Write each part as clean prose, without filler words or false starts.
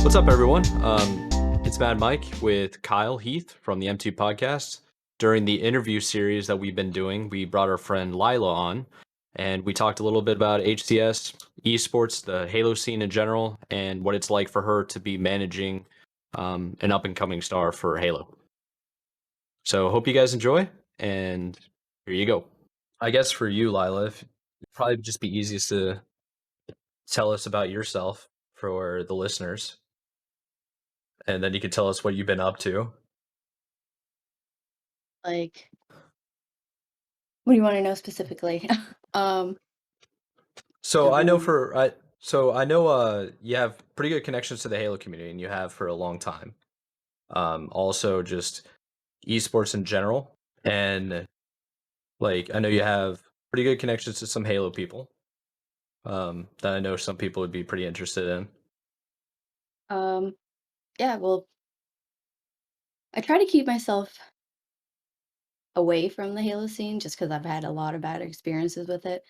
What's up, everyone? It's Mad Mike with KyleHeath from the M2Podcast. During the interview series that we've been doing, we brought our friend Lyla on, and we talked a little bit about HCS, esports, the Halo scene in general, and what it's like for her to be managing an up-and-coming star for Halo. So hope you guys enjoy, and here you go. I guess for you, Lyla, it'd probably just be easiest to tell us about yourself for the listeners, and then you could tell us what you've been up to. Like, what do you want to know specifically? um, So I've I know been for I so I know you have pretty good connections to the Halo community, and you have for a long time. Also just esports in general, and like I know you have pretty good connections to some Halo people. That I know some people would be pretty interested in. um, yeah, well, I try to keep myself away from the Halo scene just because I've had a lot of bad experiences with it.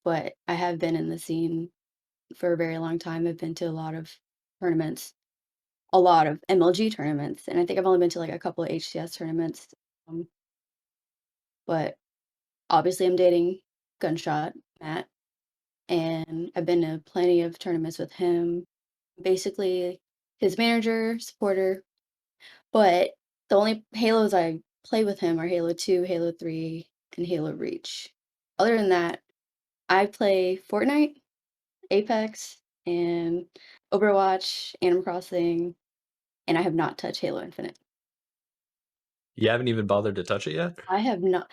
But I have been in the scene for a very long time. I've been to a lot of tournaments, a lot of MLG tournaments, and I think I've only been to like a couple of HCS tournaments. Um, but obviously, I'm dating Gunshot Matt, and I've been to plenty of tournaments with him. Basically, his manager, supporter. But the only Halos I play with him are Halo 2, Halo 3, and Halo Reach. Other than that, I play Fortnite, Apex, and Overwatch, Animal Crossing, and I have not touched Halo Infinite. You haven't even bothered to touch it yet. I have not.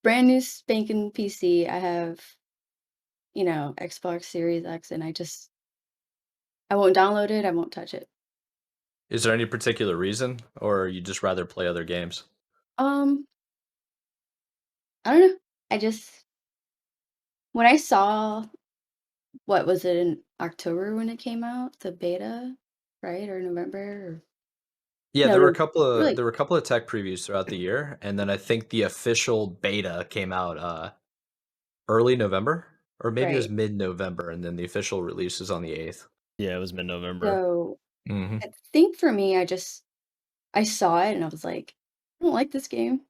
Brand new spanking PC. I have, Xbox Series X, and I won't download it. I won't touch it. Is there any particular reason, or you just rather play other games? Um, I don't know. I just when I saw what was it in October when it came out? The beta, right? Or November? Or Yeah, no, there were a no, couple of really there were a couple of tech previews throughout the year, and then I think the official beta came out early November, or maybe it was right. mid-November, and then the official release is on the 8th. Yeah, it was mid-November. So Mhm. I think for me, I saw it and I was like, I don't like this game.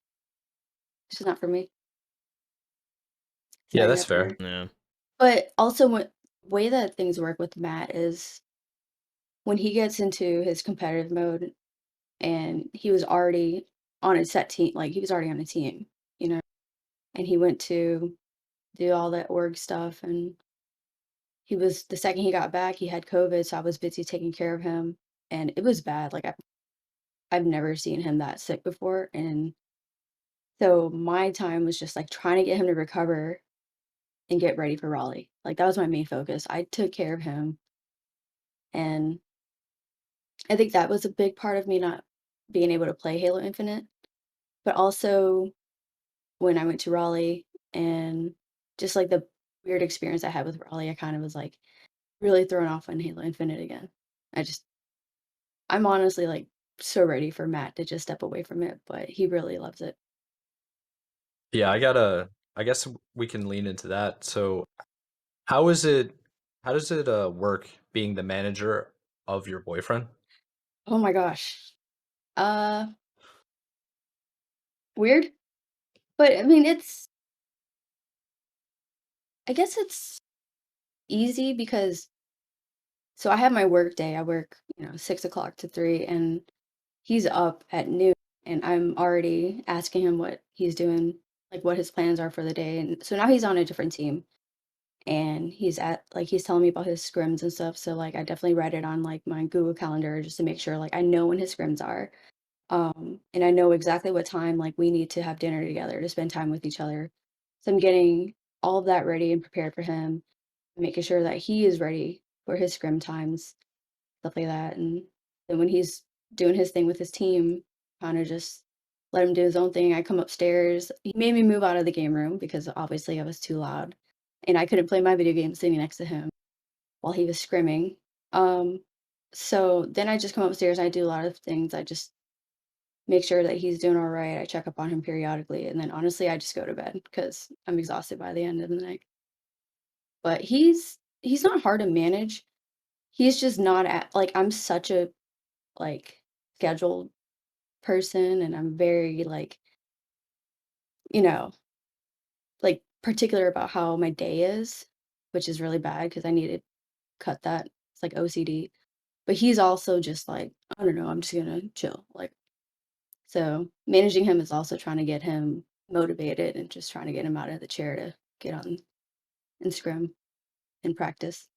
It's just not for me. Yeah, Sorry, that's fair. never. Yeah. But also, what way that things work with Matt is when he gets into his competitive mode, and he was already on a set team, like he was already on a team, you know, and he went to do all that org stuff, and he was the second he got back, he had COVID, so I was busy taking care of him, and it was bad, like, I've never seen him that sick before, and so my time was just, like, trying to get him to recover and get ready for Raleigh. Like, that was my main focus. I took care of him, and I think that was a big part of me not being able to play Halo Infinite, but also when I went to Raleigh and just, like, the weird experience I had with Raleigh, I kind of was, like, really thrown off on Halo Infinite again. I just I'm honestly, like, so ready for Matt to just step away from it, but he really loves it. Yeah, I guess we can lean into that. So, how is it how does it work being the manager of your boyfriend? Oh my gosh. Uh, Weird, but I mean, I guess it's easy because so I have my work day. I work, 6 o'clock to 3, and he's up at noon, and I'm already asking him what he's doing, like what his plans are for the day. And so now he's on a different team, and he's telling me about his scrims and stuff. So like I definitely write it on like my Google Calendar just to make sure like I know when his scrims are. And I know exactly what time like we need to have dinner together to spend time with each other. So I'm getting all of that ready and prepared for him, making sure that he is ready for his scrim times, stuff like that. And then when he's doing his thing with his team, kind of just let him do his own thing. I come upstairs. He made me move out of the game room because obviously I was too loud and I couldn't play my video game sitting next to him while he was scrimming. Um, so then I just come upstairs. I do a lot of things. I just make sure that he's doing all right. I check up on him periodically. And then honestly, I just go to bed because I'm exhausted by the end of the night. But he's not hard to manage. he's just not at like, I'm such a, like, scheduled person, and I'm very, like, you know, like, particular about how my day is, which is really bad because I need to cut that. It's like OCD. But he's also just like, "I don't know, I'm just gonna chill," like, so managing him is also trying to get him motivated and just trying to get him out of the chair to get on and scrim and practice.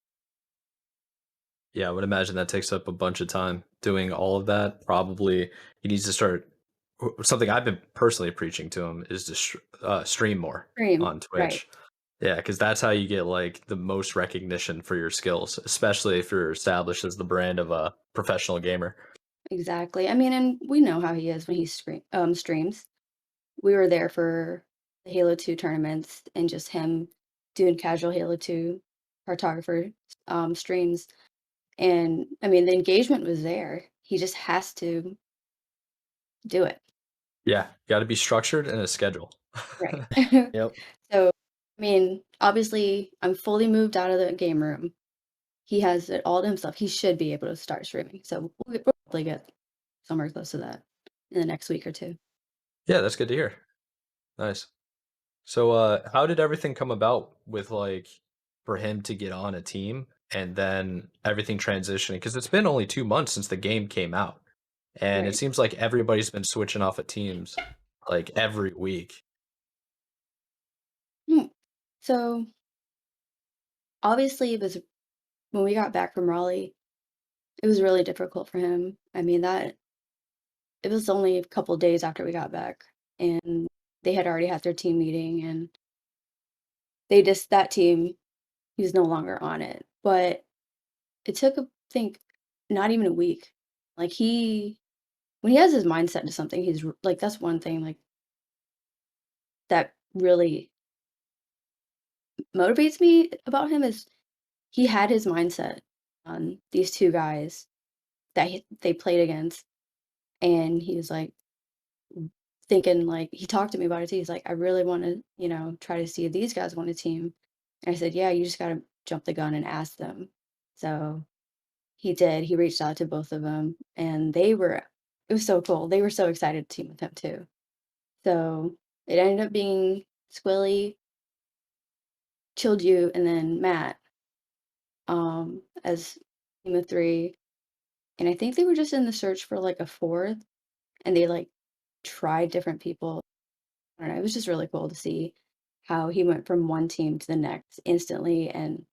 Yeah, I would imagine that takes up a bunch of time doing all of that. Probably he needs to start something I've been personally preaching to him is to stream more Scream, on right, Twitch. Yeah, because that's how you get like the most recognition for your skills, especially if you're established as the brand of a professional gamer. exactly. I mean, and we know how he is when he streams. We were there for the Halo 2 tournaments and just him doing casual Halo 2 cartographer, streams, and, I mean, the engagement was there. He just has to do it. Yeah, got to be structured and a schedule. Right. Yep. So, I mean, obviously, I'm fully moved out of the game room. He has it all to himself. He should be able to start streaming. So we'll probably get somewhere close to that in the next week or two. Yeah, that's good to hear. Nice. So, how did everything come about with like for him to get on a team and then everything transitioning? Because it's been only 2 months since the game came out, and it Right. seems like everybody's been switching off of teams like every week. Hmm. So obviously, it was when we got back from Raleigh, it was really difficult for him. I mean, that it was only a couple days after we got back, and they had already had their team meeting, and they just that team, he was no longer on it. But it took, I think, not even a week. Like when he has his mindset to something, like that's one thing like that really motivates me about him is he had his mindset on these two guys that they played against, and he was like thinking like he talked to me about it too. He's like, I really want to, try to see if these guys want a team. And I said, yeah, you just got to jump the gun and ask them. So he did. He reached out to both of them, and it was so cool. They were so excited to team with him too. So it ended up being Squilly, Chilled You, and then Matt, as team of three. And I think they were just in the search for like a fourth, and they like tried different people. I don't know. It was just really cool to see how he went from one team to the next instantly, and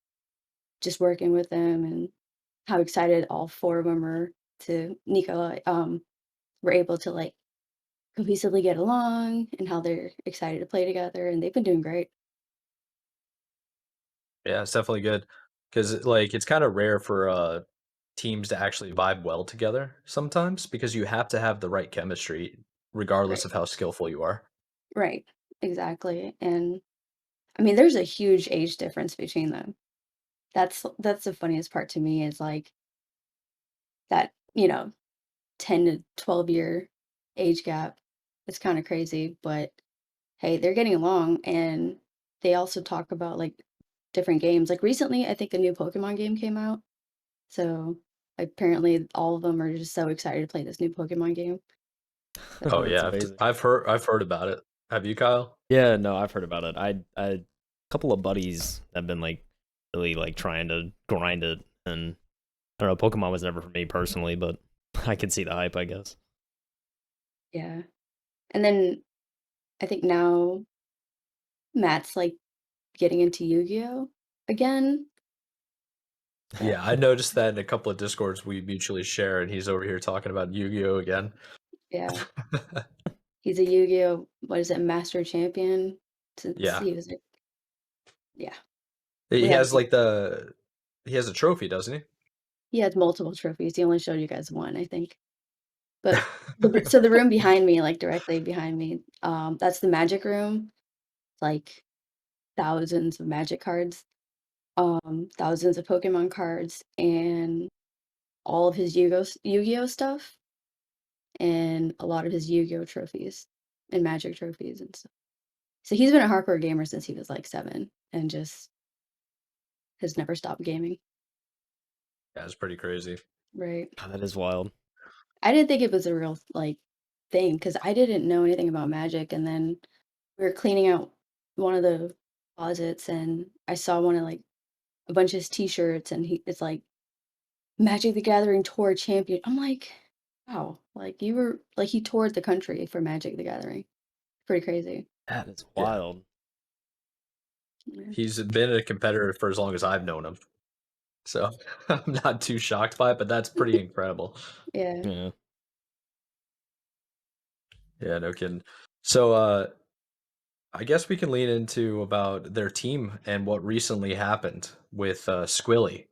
just working with them, and how excited all four of them were to Nico. Were able to like cohesively get along, and how they're excited to play together, and they've been doing great. Yeah, it's definitely good because like it's kind of rare for teams to actually vibe well together sometimes because you have to have the right chemistry regardless Right. of how skillful you are. Right. Exactly. And I mean, there's a huge age difference between them. That's the funniest part to me is like that, 10 to 12-year age gap. It's kind of crazy, but hey, they're getting along, and they also talk about like different games. Like recently, I think a new Pokemon game came out. So apparently all of them are just so excited to play this new Pokemon game. So Oh That's yeah, amazing. I've heard about it. Have you, Kyle? Yeah, no, I've heard about it. I a couple of buddies have been like really like trying to grind it, and I don't know. Pokemon was never for me personally, but I can see the hype, I guess. yeah. And then I think now Matt's like getting into Yu-Gi-Oh again. Yeah, I noticed that in a couple of discords we mutually share, and he's over here talking about Yu-Gi-Oh again. Yeah. He's a Yu-Gi-Oh, what is it, Master Champion since Yeah, he was like, yeah. he We have has to like he has a trophy, doesn't he has multiple trophies. He only showed you guys one, I think. he? But the room behind me, like directly behind me, that's the magic room. Like thousands of magic cards, thousands of Pokemon cards, and all of his Yu-Gi-Oh stuff, and a lot of his Yu-Gi-Oh trophies and magic trophies and stuff. So he's been a hardcore gamer since he was like 7 and just has never stopped gaming. That's pretty crazy. Right. God, that is wild. I didn't think it was a real like thing because I didn't know anything about magic, and then we were cleaning out one of the closets, and I saw one of like a bunch of his t-shirts, and it's like Magic the Gathering tour champion. I'm like, wow, like you were like he toured the country for Magic the Gathering. Pretty crazy. That is Yeah. wild. Yeah. He's been a competitor for as long as I've known him. So I'm not too shocked by it, but that's pretty incredible. Yeah. Yeah. Yeah, no kidding. So I guess we can lean into about their team and what recently happened with Squilly.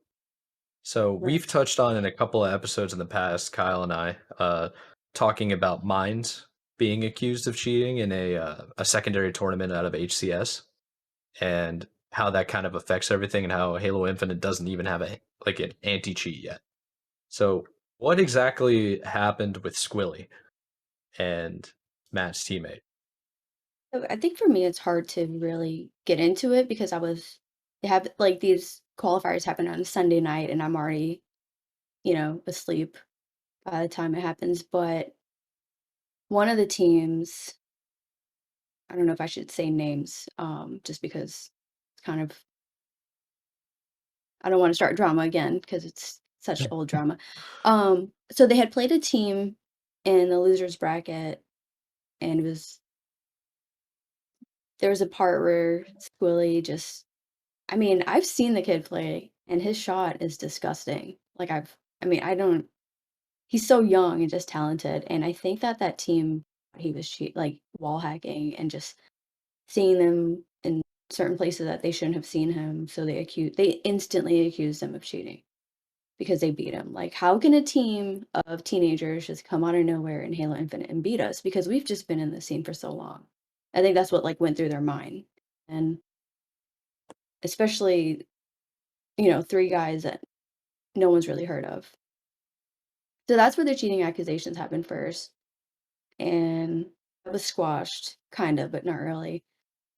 So Right. we've touched on in a couple of episodes in the past, Kyle and I, talking about Minds being accused of cheating in a secondary tournament out of HCS, and how that kind of affects everything, and how Halo Infinite doesn't even have a like an anti-cheat yet. So what exactly happened with Squilly and Matt's teammate? So I think for me it's hard to really get into it because they have like these qualifiers happen on a Sunday night and I'm already, asleep by the time it happens. But one of the teams, I don't know if I should say names, just because it's kind of I don't want to start drama again because it's such old drama. So they had played a team in the losers bracket, and there was a part where Squilly just, I mean, I've seen the kid play, and his shot is disgusting. Like I don't. He's so young and just talented, and I think that team he was like wall hacking and just seeing them in certain places that they shouldn't have seen him. So they instantly accused him of cheating because they beat him. Like, how can a team of teenagers just come out of nowhere in Halo Infinite and beat us? Because we've just been in the scene for so long. I think that's what like went through their mind, and especially three guys that no one's really heard of. So that's where the cheating accusations happened first, and it was squashed, kind of, but not really.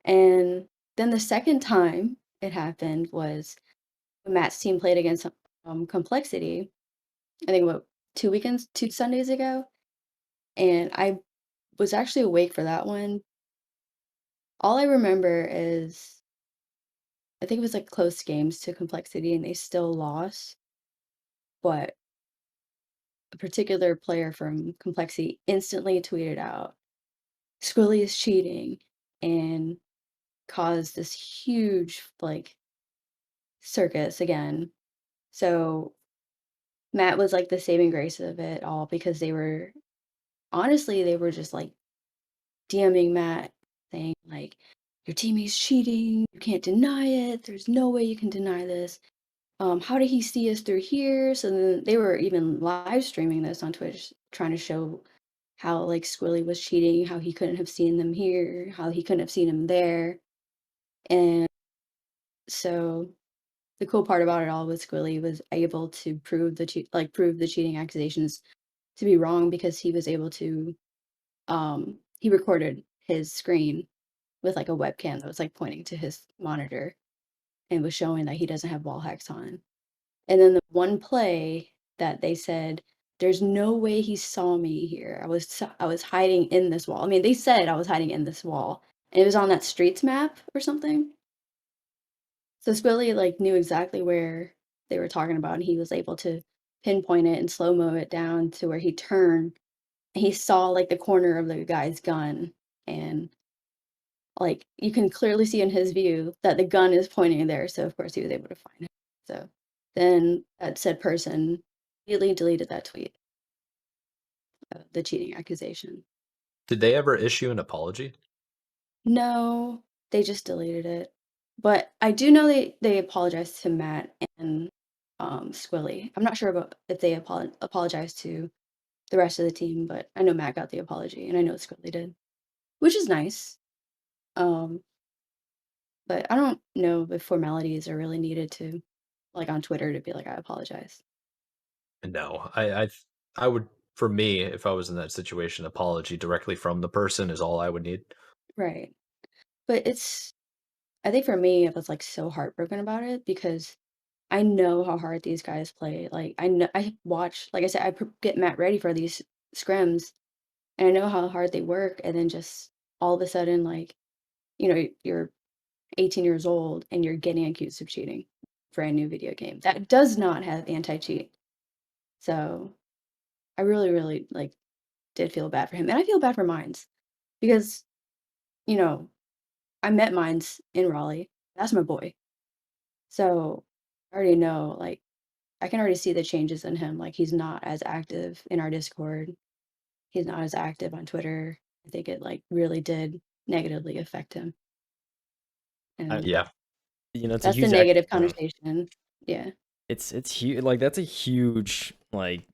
And then the second time it happened was when Matt's team played against Complexity. I think what 2 Sundays ago, and I was actually awake for that one. All I remember is I think it was like close games to Complexity, and they still lost. But a particular player from Complexity instantly tweeted out, "Squilly is cheating," and caused this huge like circus again. So Matt was like the saving grace of it all because they were just like DMing Matt saying like, "Your teammate's cheating. You can't deny it. There's no way you can deny this. How did he see us through here?" So then they were even live streaming this on Twitch, trying to show how like Squilly was cheating, how he couldn't have seen them here, how he couldn't have seen him there. And so the cool part about it all was Squilly was able to prove the cheating accusations to be wrong because he was able to he recorded his screen with like a webcam that was like pointing to his monitor and was showing that he doesn't have wall hacks on. And then the one play that they said, "There's no way he saw me here. I was hiding in this wall." I mean, they said I was hiding in this wall, and it was on that streets map or something. So Squilly like knew exactly where they were talking about, and he was able to pinpoint it and slow mo it down to where he turned and he saw like the corner of the guy's gun, and like you can clearly see in his view that the gun is pointing there. So of course he was able to find it. So then that said person immediately deleted that tweet, the cheating accusation. Did they ever issue an apology? No, they just deleted it. But I do know they apologized to Matt and Squilly. I'm not sure about if they apologized to the rest of the team, but I know Matt got the apology and I know Squilly did, which is nice. Um, but I don't know if formalities are really needed to like on Twitter to be like, "I apologize." No, I would, for me, if I was in that situation, apology directly from the person is all I would need. Right. But I think for me, I was like so heartbroken about it because I know how hard these guys play. Like I know I watch, like I said, get Matt ready for these scrims, and I know how hard they work. And then just all of a sudden, like you're 18 years old and you're getting accused of cheating for a new video game that does not have anti-cheat. So I really, really like did feel bad for him, and I feel bad for Mines because you know I met Mines in Raleigh. That's my boy. So I already know, like, I can already see the changes in him. Like, he's not as active in our Discord. He's not as active on Twitter. I think it like really did negatively affect him, I, and Yeah. it's a that's the huge negative connotation. Yeah, it's huge. Like that's a huge like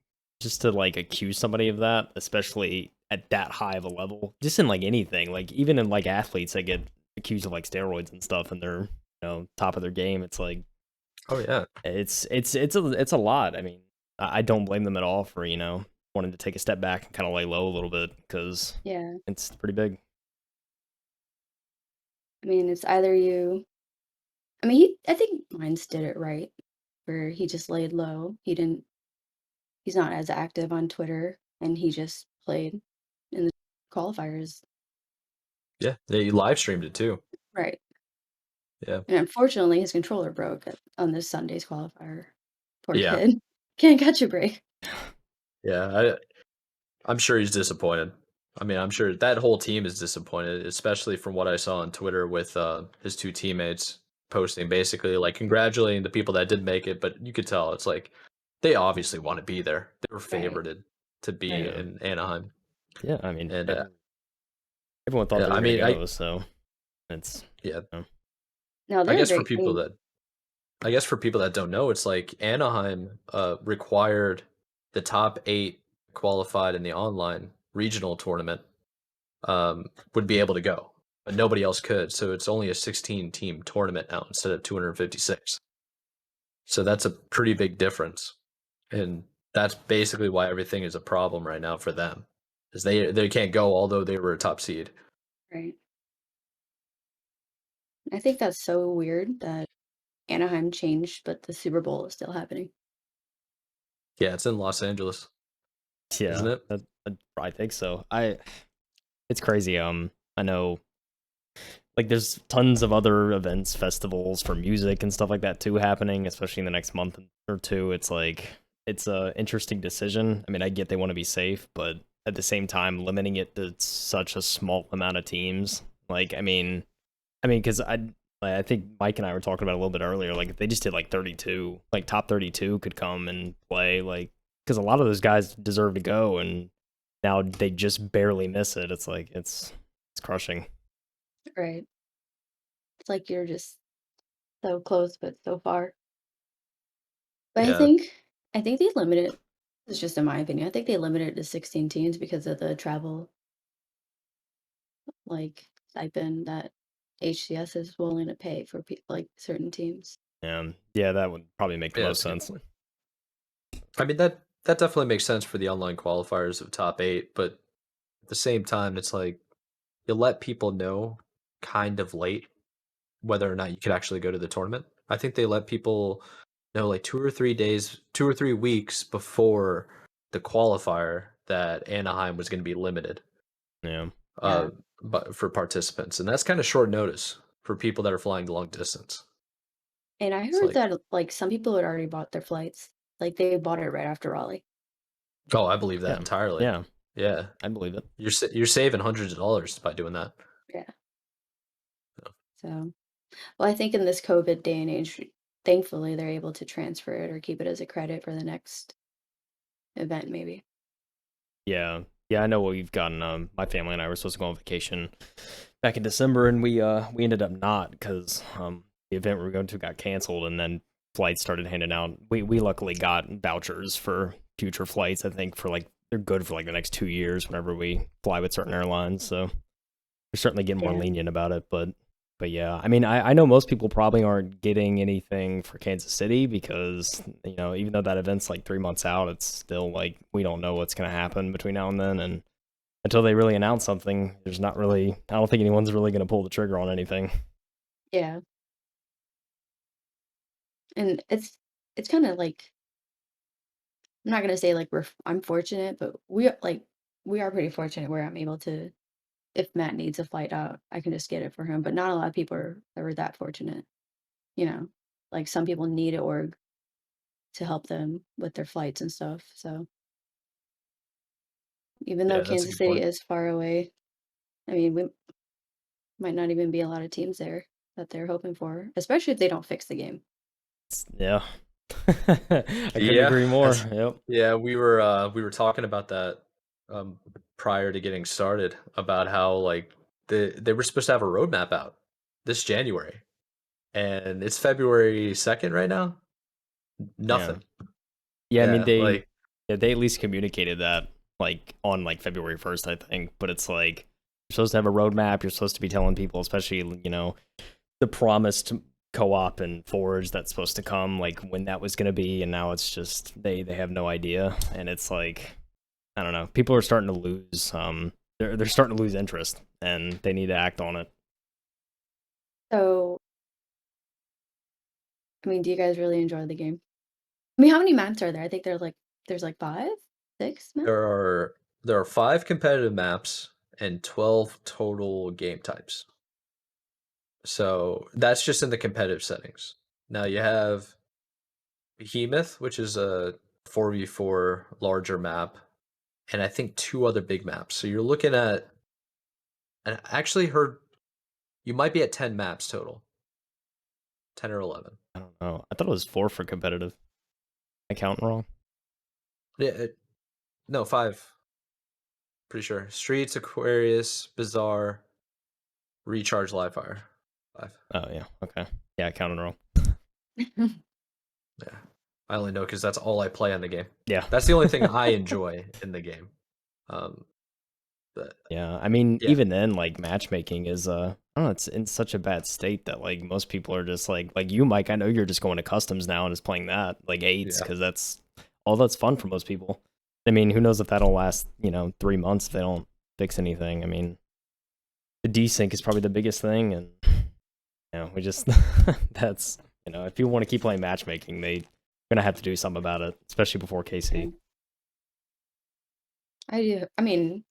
just to like accuse somebody of that, especially at that high of a level. Just in like anything, like even in like athletes that get accused of like steroids and stuff, and they're top of their game. It's like Oh yeah. it's a lot. I mean, I don't blame them at all for wanting to take a step back and kind of lay low a little bit because yeah. it's pretty big. I mean, it's either you. I mean, I think Mines did it right, where he just laid low. He didn't. He's not as active on Twitter, and he just played in the qualifiers. Yeah. They live streamed it too. Right. Yeah. And unfortunately, his controller broke on this Sunday's qualifier. Poor Yeah. kid. Can't catch a break. Yeah. I'm sure he's disappointed. I mean, I'm sure that whole team is disappointed, especially from what I saw on Twitter with his two teammates posting basically like congratulating the people that did make it, but you could tell it's like they obviously want to be there. They were Right. favorited to be Yeah. in Anaheim. Yeah, I mean, And everyone thought yeah, they were I going to mean, go, so it's yeah, No, I they're a guess for great people team. that I guess for people that don't know, it's like Anaheim required the top 8 qualified in the online regional tournament would be able to go, but nobody else could. So it's only a 16 team tournament now instead of 256. So that's a pretty big difference, and that's basically why everything is a problem right now for them, is they can't go although they were a top seed. Right. I think that's so weird that Anaheim changed, but the Super Bowl is still happening. Yeah, it's in Los Angeles, isn't yeah, it? I think so. It's crazy. I know like there's tons of other events, festivals for music and stuff like that too happening, especially in the next month or two. It's like it's a interesting decision. I mean, I get they want to be safe, but at the same time, limiting it to such a small amount of teams, like because I think Mike and I were talking about it a little bit earlier. Like if they just did like 32, like top 32 could come and play, like because a lot of those guys deserve to go, and now they just barely miss it. It's like it's crushing. Right. It's like you're just so close, but so far. But Yeah, I think they limited. It's just in my opinion. I think they limited it to 16 teams because of the travel like stipend that HCS is willing to pay for like certain teams. Yeah, that would probably make the yeah, most that's a good sense. point. I mean that definitely makes sense for the online qualifiers of top 8, but at the same time, it's like you let people know kind of late whether or not you could actually go to the tournament. I think they let people know like 2 or 3 days, 2 or 3 weeks before the qualifier that Anaheim was going to be limited Yeah, uh Yeah. but for participants. And that's kind of short notice for people that are flying long distance. And I It's heard like, that like some people had already bought their flights. Like they bought it right after Raleigh. oh, I believe that yeah, entirely. yeah. Yeah. I believe it. You're saving hundreds of dollars by doing that. Yeah. So, well, I think in this COVID day and age, thankfully they're able to transfer it or keep it as a credit for the next event, maybe. Yeah, yeah. I know we've gotten. My family and I were supposed to go on vacation back in December, and we ended up not because the event we were going to got canceled, and then flights started handing out. We luckily got vouchers for future flights. I think for like they're good for like the next 2 years whenever we fly with certain airlines. So we're certainly getting more Yeah. lenient about it, but yeah, I mean, I know most people probably aren't getting anything for Kansas City because even though that event's like 3 months out, it's still like we don't know what's going to happen between now and then, and until they really announce something, there's not really. I don't think anyone's really going to pull the trigger on anything. Yeah. And it's kind of like, I'm not gonna say like I'm fortunate, but we are pretty fortunate where I'm able to, if Matt needs a flight out, I can just get it for him. But not a lot of people are that fortunate, you know. Like some people need an org to help them with their flights and stuff. So even though Yeah, that's a Kansas good City point. is far away, I mean, we might not even be a lot of teams there that they're hoping for, especially if they don't fix the game. Yeah. I couldn't Yeah, agree more. that's Yep. yeah, we were talking about that prior to getting started about how like they were supposed to have a roadmap out this January, and it's February 2nd right now. Yeah. Nothing. Yeah, I mean Yeah, like they at least communicated that like on like February 1st, I think. But it's like you're supposed to have a roadmap, you're supposed to be telling people, especially, the promised co-op and Forge that's supposed to come, like when that was gonna be, and now it's just they have no idea. And it's like, I don't know, people are starting to lose they're starting to lose interest and they need to act on it. So, I mean, do you guys really enjoy the game? I mean, how many maps are there? I think there's like five, six maps. there are there are 5 competitive maps and 12 total game types. So that's just in the competitive settings. Now you have Behemoth, which is a 4v4 larger map, and I think 2 other big maps. So you're looking at, and I actually heard you might be at 10 maps total, 10 or 11. I don't know. I thought it was 4 for competitive. I count wrong. Yeah, no, 5. Pretty sure. Streets, Aquarius, Bazaar, Recharge, Livefire. 5. Oh yeah, okay. Yeah, I counted wrong. Yeah. I only know because that's all I play on the game. Yeah. That's the only thing I enjoy in the game. Um, but Yeah, I mean, yeah, even then, like matchmaking is, I don't know, it's in such a bad state that like most people are just like you, Mike. I know you're just going to customs now and just playing that like eights yeah. because that's all that's fun for most people. I mean, who knows if that'll last 3 months if they don't fix anything. I mean, the desync is probably the biggest thing, and we just that's if you want to keep playing matchmaking, they're gonna have to do something about it, especially before Yeah. KC. I do. I mean,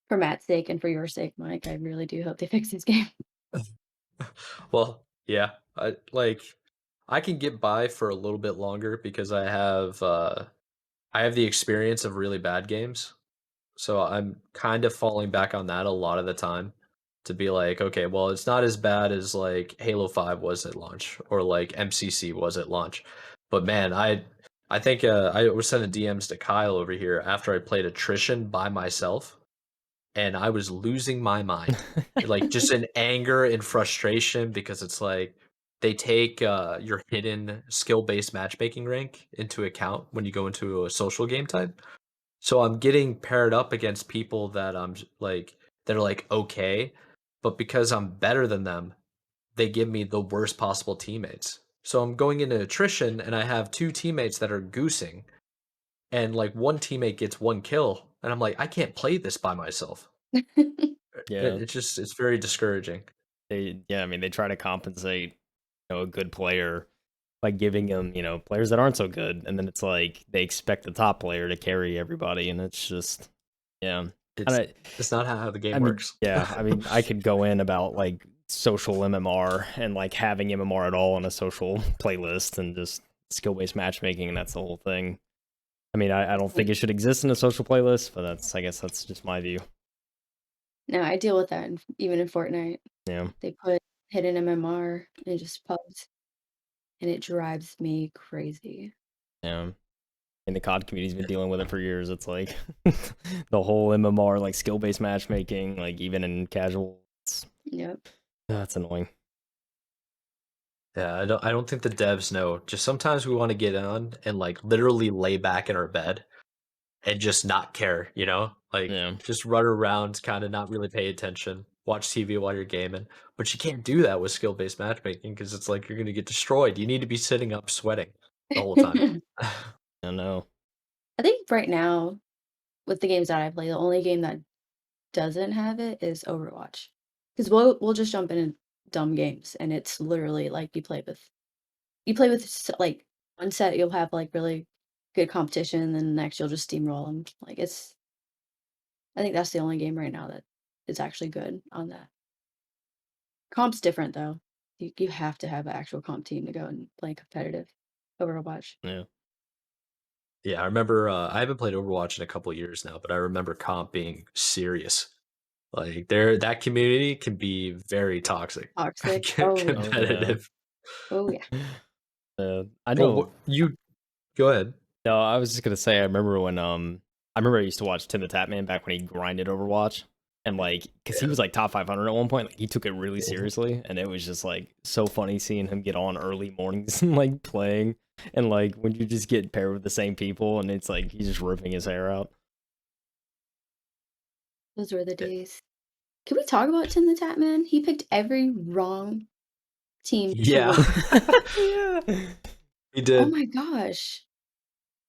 for Matt's sake and for your sake, Mike, I really do hope they fix this game. Well, yeah. I can get by for a little bit longer because I have the experience of really bad games. So I'm kind of falling back on that a lot of the time to be like, okay, well, it's not as bad as like Halo 5 was at launch or like MCC was at launch. But man, I think I was sending DMs to Kyle over here after I played Attrition by myself, and I was losing my mind. Like just in anger and frustration because it's like they take your hidden skill-based matchmaking rank into account when you go into a social game type. So I'm getting paired up against people that like that are like okay, but because I'm better than them, they give me the worst possible teammates. So I'm going into attrition and I have 2 teammates that are goosing, and like one teammate gets 1 kill and I'm like I can't play this by myself. Yeah, It's very discouraging. I mean, they try to compensate, a good player by giving them, players that aren't so good, and then it's like they expect the top player to carry everybody, and it's just, yeah. And It's it's not how the I game mean, works. yeah, I mean, I could go in about like social MMR and like having MMR at all on a social playlist and just skill based matchmaking, and that's the whole thing. I mean, I don't think it should exist in a social playlist, but I guess that's just my view. No, I deal with that even in Fortnite. Yeah. They put hidden MMR and it just pubs, and it drives me crazy. Yeah. And the COD community's been dealing with it for years. It's like the whole MMR, like skill based matchmaking, like even in casual. Yep. That's annoying. Yeah, I don't think the devs know. Just sometimes we want to get on and like literally lay back in our bed and just not care, you know? Like Yeah. just run around, kind of not really pay attention, watch TV while you're gaming. But you can't do that with skill-based matchmaking because it's like you're gonna get destroyed. You need to be sitting up sweating the whole time. I know. I think right now, with the games that I play, the only game that doesn't have it is Overwatch. Because we'll just jump in dumb games, and it's literally like you play with like one set you'll have like really good competition, and then the next you'll just steamroll them. Like I think that's the only game right now that is actually good on that. Comp's different though. You have to have an actual comp team to go and play competitive Overwatch. Yeah. Yeah, I remember. I haven't played Overwatch in a couple of years now, but I remember comp being serious. Like that community can be very toxic, Toxic. Oh yeah. Oh yeah. competitive. Oh yeah. I Well, know. you go ahead. No, I was just gonna say. I remember when I remember I used to watch Tim the Tatman back when he grinded Overwatch, and like, cause he Yeah. was like top 500 at one point. Like, he took it really seriously, and it was just like so funny seeing him get on early mornings and like playing, and like when you just get paired with the same people, and it's like he's just ripping his hair out. Those were the Yeah. days. Can we talk about Tim the Tatman? He picked every wrong team to Yeah, win. Yeah. he Oh did. my gosh.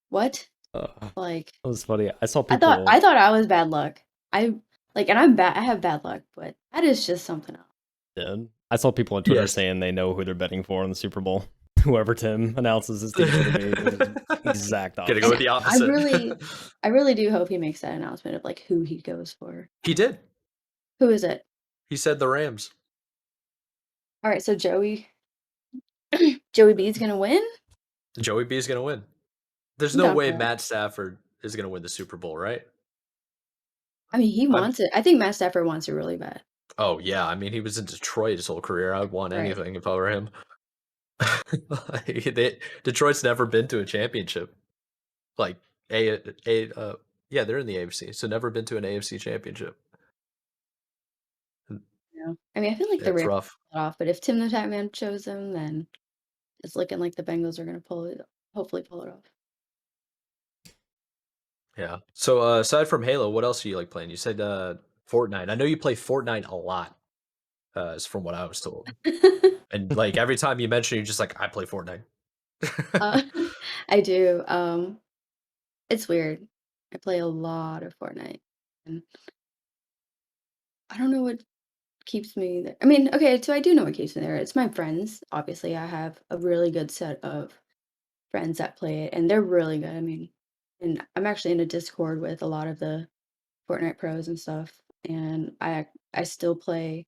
What? That Like was funny. I saw I people. thought I was bad luck. And I'm bad. I have bad luck, but that is just something else. Did. I saw people on Twitter Yes. saying they know who they're betting for in the Super Bowl. Whoever Tim announces his team's gonna be, which is exact Gonna opposite. go with the opposite. I really do hope he makes that announcement of like who he goes for. He did. Who is it? He said the Rams. All right, so Joey B's gonna win. Joey B is gonna win. There's I'm no down way for that. Matt Stafford is gonna win the Super Bowl, right? I mean, he I'm- wants it. I think Matt Stafford wants it really bad. Oh yeah, I mean he was in Detroit his whole career. I'd want Right. anything if I were him. Detroit's never been to a championship. Like yeah, they're in the AFC, so never been to an AFC championship. Yeah. I mean, I feel like the It's Rams rough. pull it off, but if Tim the Tatman chose them, then it's looking like the Bengals are gonna hopefully pull it off. Yeah. So aside from Halo, what else do you like playing? You said Fortnite. I know you play Fortnite a lot, is from what I was told. And like every time you mention, you're just like, I play Fortnite. I do. It's weird. I play a lot of Fortnite, and I don't know what keeps me there. I mean, okay, so I do know what keeps me there. It's my friends. Obviously, I have a really good set of friends that play it, and they're really good. I mean, and I'm actually in a Discord with a lot of the Fortnite pros and stuff, and I still play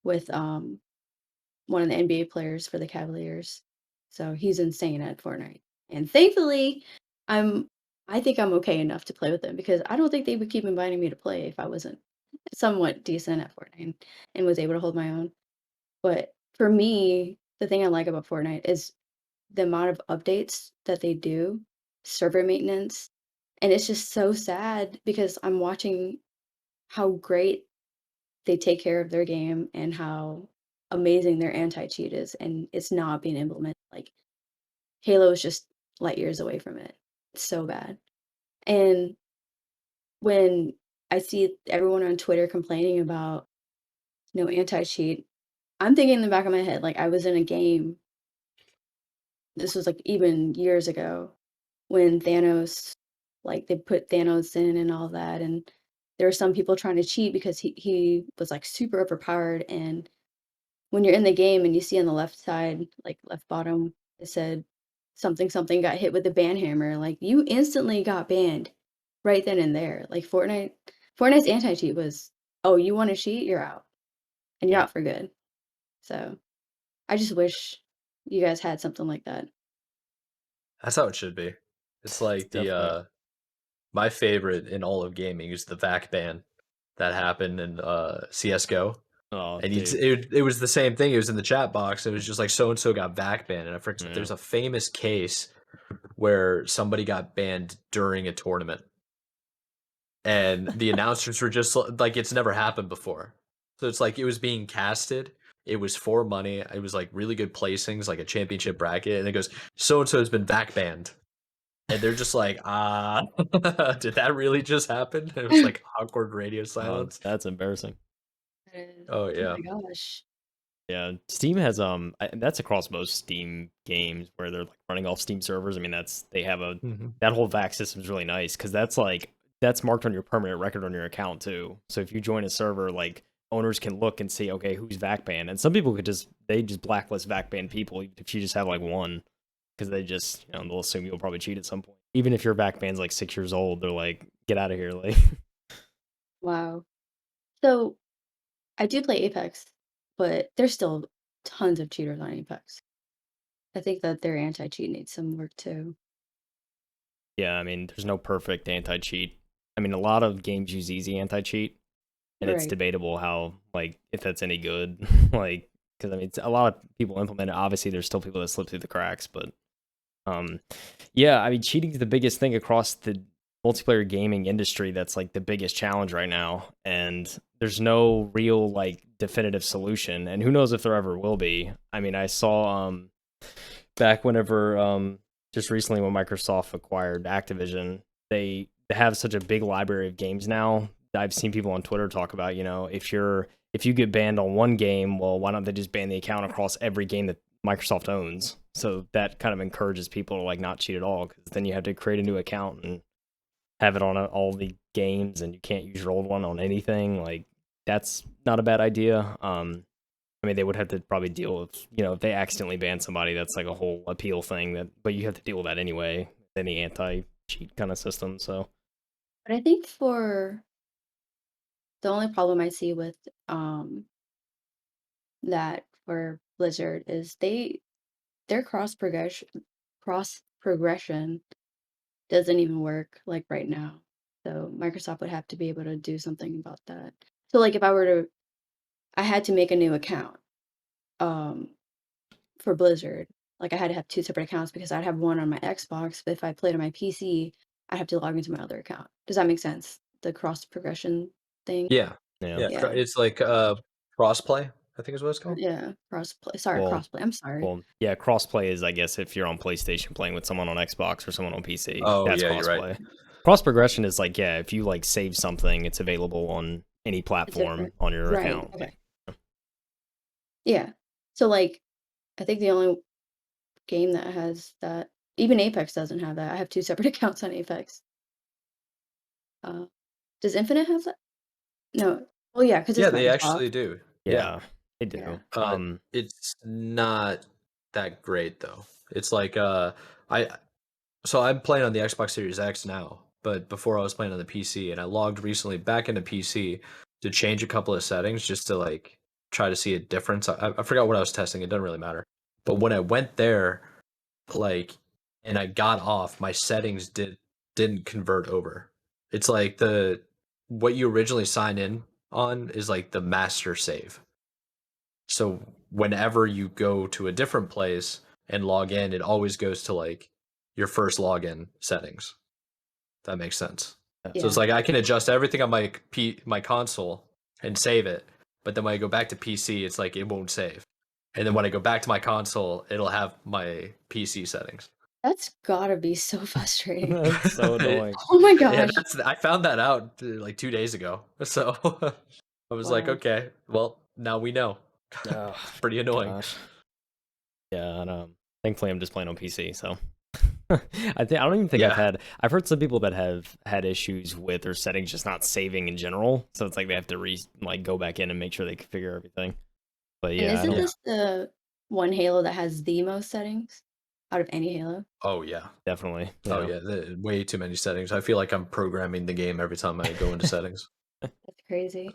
with one of the NBA players for the Cavaliers. So he's insane at Fortnite. And thankfully, I'm I think I'm okay enough to play with him because I don't think they would keep inviting me to play if I wasn't somewhat decent at Fortnite and was able to hold my own. But for me, the thing I like about Fortnite is the amount of updates that they do, server maintenance, and it's just so sad because I'm watching how great they take care of their game and how amazing their anti-cheat is, and it's not being implemented. Like Halo is just light years away from it. It's so bad. And when I see everyone on Twitter complaining about no anti-cheat, I'm thinking in the back of my head, like I was in a game. This was like even years ago when Thanos, like they put Thanos in and all that, and there were some people trying to cheat because he was like super overpowered. And when you're in the game and you see on the left side, like left bottom, it said something something got hit with the ban hammer, like you instantly got banned right then and there. Like Fortnite's anti-cheat was, oh, you want to cheat, you're out. And you're Yeah. out for good. So I just wish you guys had something like that. That's how it should be. It's like Definitely. my favorite in all of gaming is the VAC ban that happened in CS:GO. Oh, And dude. it was the same thing. It was in the chat box. It was just like so and so got VAC banned, and I forget. Yeah. There's a famous case where somebody got banned during a tournament, and the announcers were just like, it's never happened before. So it's like it was being casted. It was for money. It was like really good placings, like a championship bracket, and it goes, so and so has been VAC banned. And they're just like, did that really just happen? And it was like awkward radio silence. That's embarrassing. Oh Oh yeah. my gosh. Yeah, Steam has that's across most Steam games where they're like running off Steam servers. I mean, they have that whole VAC system is really nice because that's marked on your permanent record on your account too. So if you join a server, like owners can look and see, okay, who's VAC banned, and some people they just blacklist VAC banned people if you just have like one. because they just, they'll assume you'll probably cheat at some point. Even if your backband's like 6 years old, they're like, get out of here, like. Wow. So I do play Apex, but there's still tons of cheaters on Apex. I think that their anti-cheat needs some work too. Yeah, I mean, there's no perfect anti-cheat. I mean, a lot of games use easy anti-cheat, and it's Right. debatable how, like, if that's any good. Like, because I mean, a lot of people implement it. Obviously, there's still people that slip through the cracks, but yeah, I mean, cheating is the biggest thing across the multiplayer gaming industry. That's like the biggest challenge right now, and there's no real like definitive solution, and who knows if there ever will be. I mean, I saw back whenever just recently when Microsoft acquired Activision, they have such a big library of games now. I've seen people on Twitter talk about, if you get banned on one game, well, why don't they just ban the account across every game that Microsoft owns? So that kind of encourages people to like not cheat at all, because then you have to create a new account and have it on all the games, and you can't use your old one on anything. Like, that's not a bad idea. I mean, they would have to probably deal with, if they accidentally ban somebody, that's like a whole appeal thing, but you have to deal with that anyway, any anti-cheat kind of system. So But I think for the only problem I see with that for Blizzard is their cross progression doesn't even work like right now. So Microsoft would have to be able to do something about that. So like if I had to make a new account um for Blizzard. Like I had to have two separate accounts because I'd have one on my Xbox, but if I played on my PC, I'd have to log into my other account. Does that make sense? The cross progression thing? Yeah. yeah. Yeah. Yeah. It's like crossplay, I think is what it's called. Yeah. Crossplay. Sorry, Well, crossplay. I'm sorry. yeah, crossplay is, I guess, if you're on PlayStation playing with someone on Xbox or someone on PC, Oh, that's yeah, you're right. crossplay. Cross progression is like, yeah, if you like save something, it's available on any It's platform different. on your Right. account. Okay. Yeah. So like I think the only game that has that, even Apex doesn't have that. I have two separate accounts on Apex. Uh, does Infinite have that? No. Oh yeah, because Yeah, it's they Microsoft. actually do. Yeah. Yeah, they Yeah. do. It's not that great though. It's like I so I'm playing on the Xbox Series X now, but before I was playing on the PC, and I logged recently back into PC to change a couple of settings just to like try to see a difference. I forgot what I was testing. It doesn't really matter. But when I went there, like, and I got off, my settings didn't convert over. It's like the what you originally signed in on is like the master save. So whenever you go to a different place and log in, it always goes to like your first login settings. That makes sense. So it's Yeah. like I can adjust everything on my console and save it, but then when I go back to PC, it's like it won't save. And then when I go back to my console, it'll have my PC settings. That's gotta be so frustrating. That's so It- annoying. Oh my yeah, gosh. I found that out like 2 days ago. So I was like, Wow. okay, well now we know. Oh, It's pretty annoying. gosh. Yeah, and thankfully I'm just playing on PC, so I don't even think Yeah. I've heard some people that have had issues with their settings just not saving in general. So it's like they have to go back in and make sure they configure everything. But And yeah, I isn't don't Yeah. this the one Halo that has the most settings out of any Halo? Oh yeah. definitely. Oh Yeah. yeah. Way too many settings. I feel like I'm programming the game every time I go into settings. That's crazy.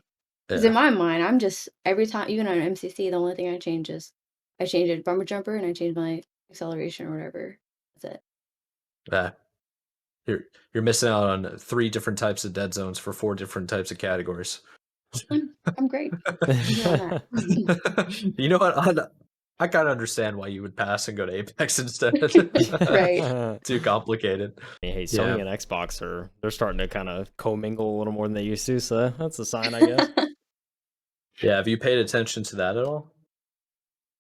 Because in Yeah. my mind, I'm just every time, even on MCC, the only thing I change is I change it bumper jumper and I change my acceleration or whatever. That's it. Yeah. You're missing out on 3 different types of dead zones for 4 different types of categories. I'm great. I'm good on that. You know what? I kind of understand why you would pass and go to Apex instead. Right. Too complicated. Hey, Yeah. Sony and Xbox they're starting to kind of commingle a little more than they used to, so that's a sign, I guess. Yeah. Have you paid attention to that at all?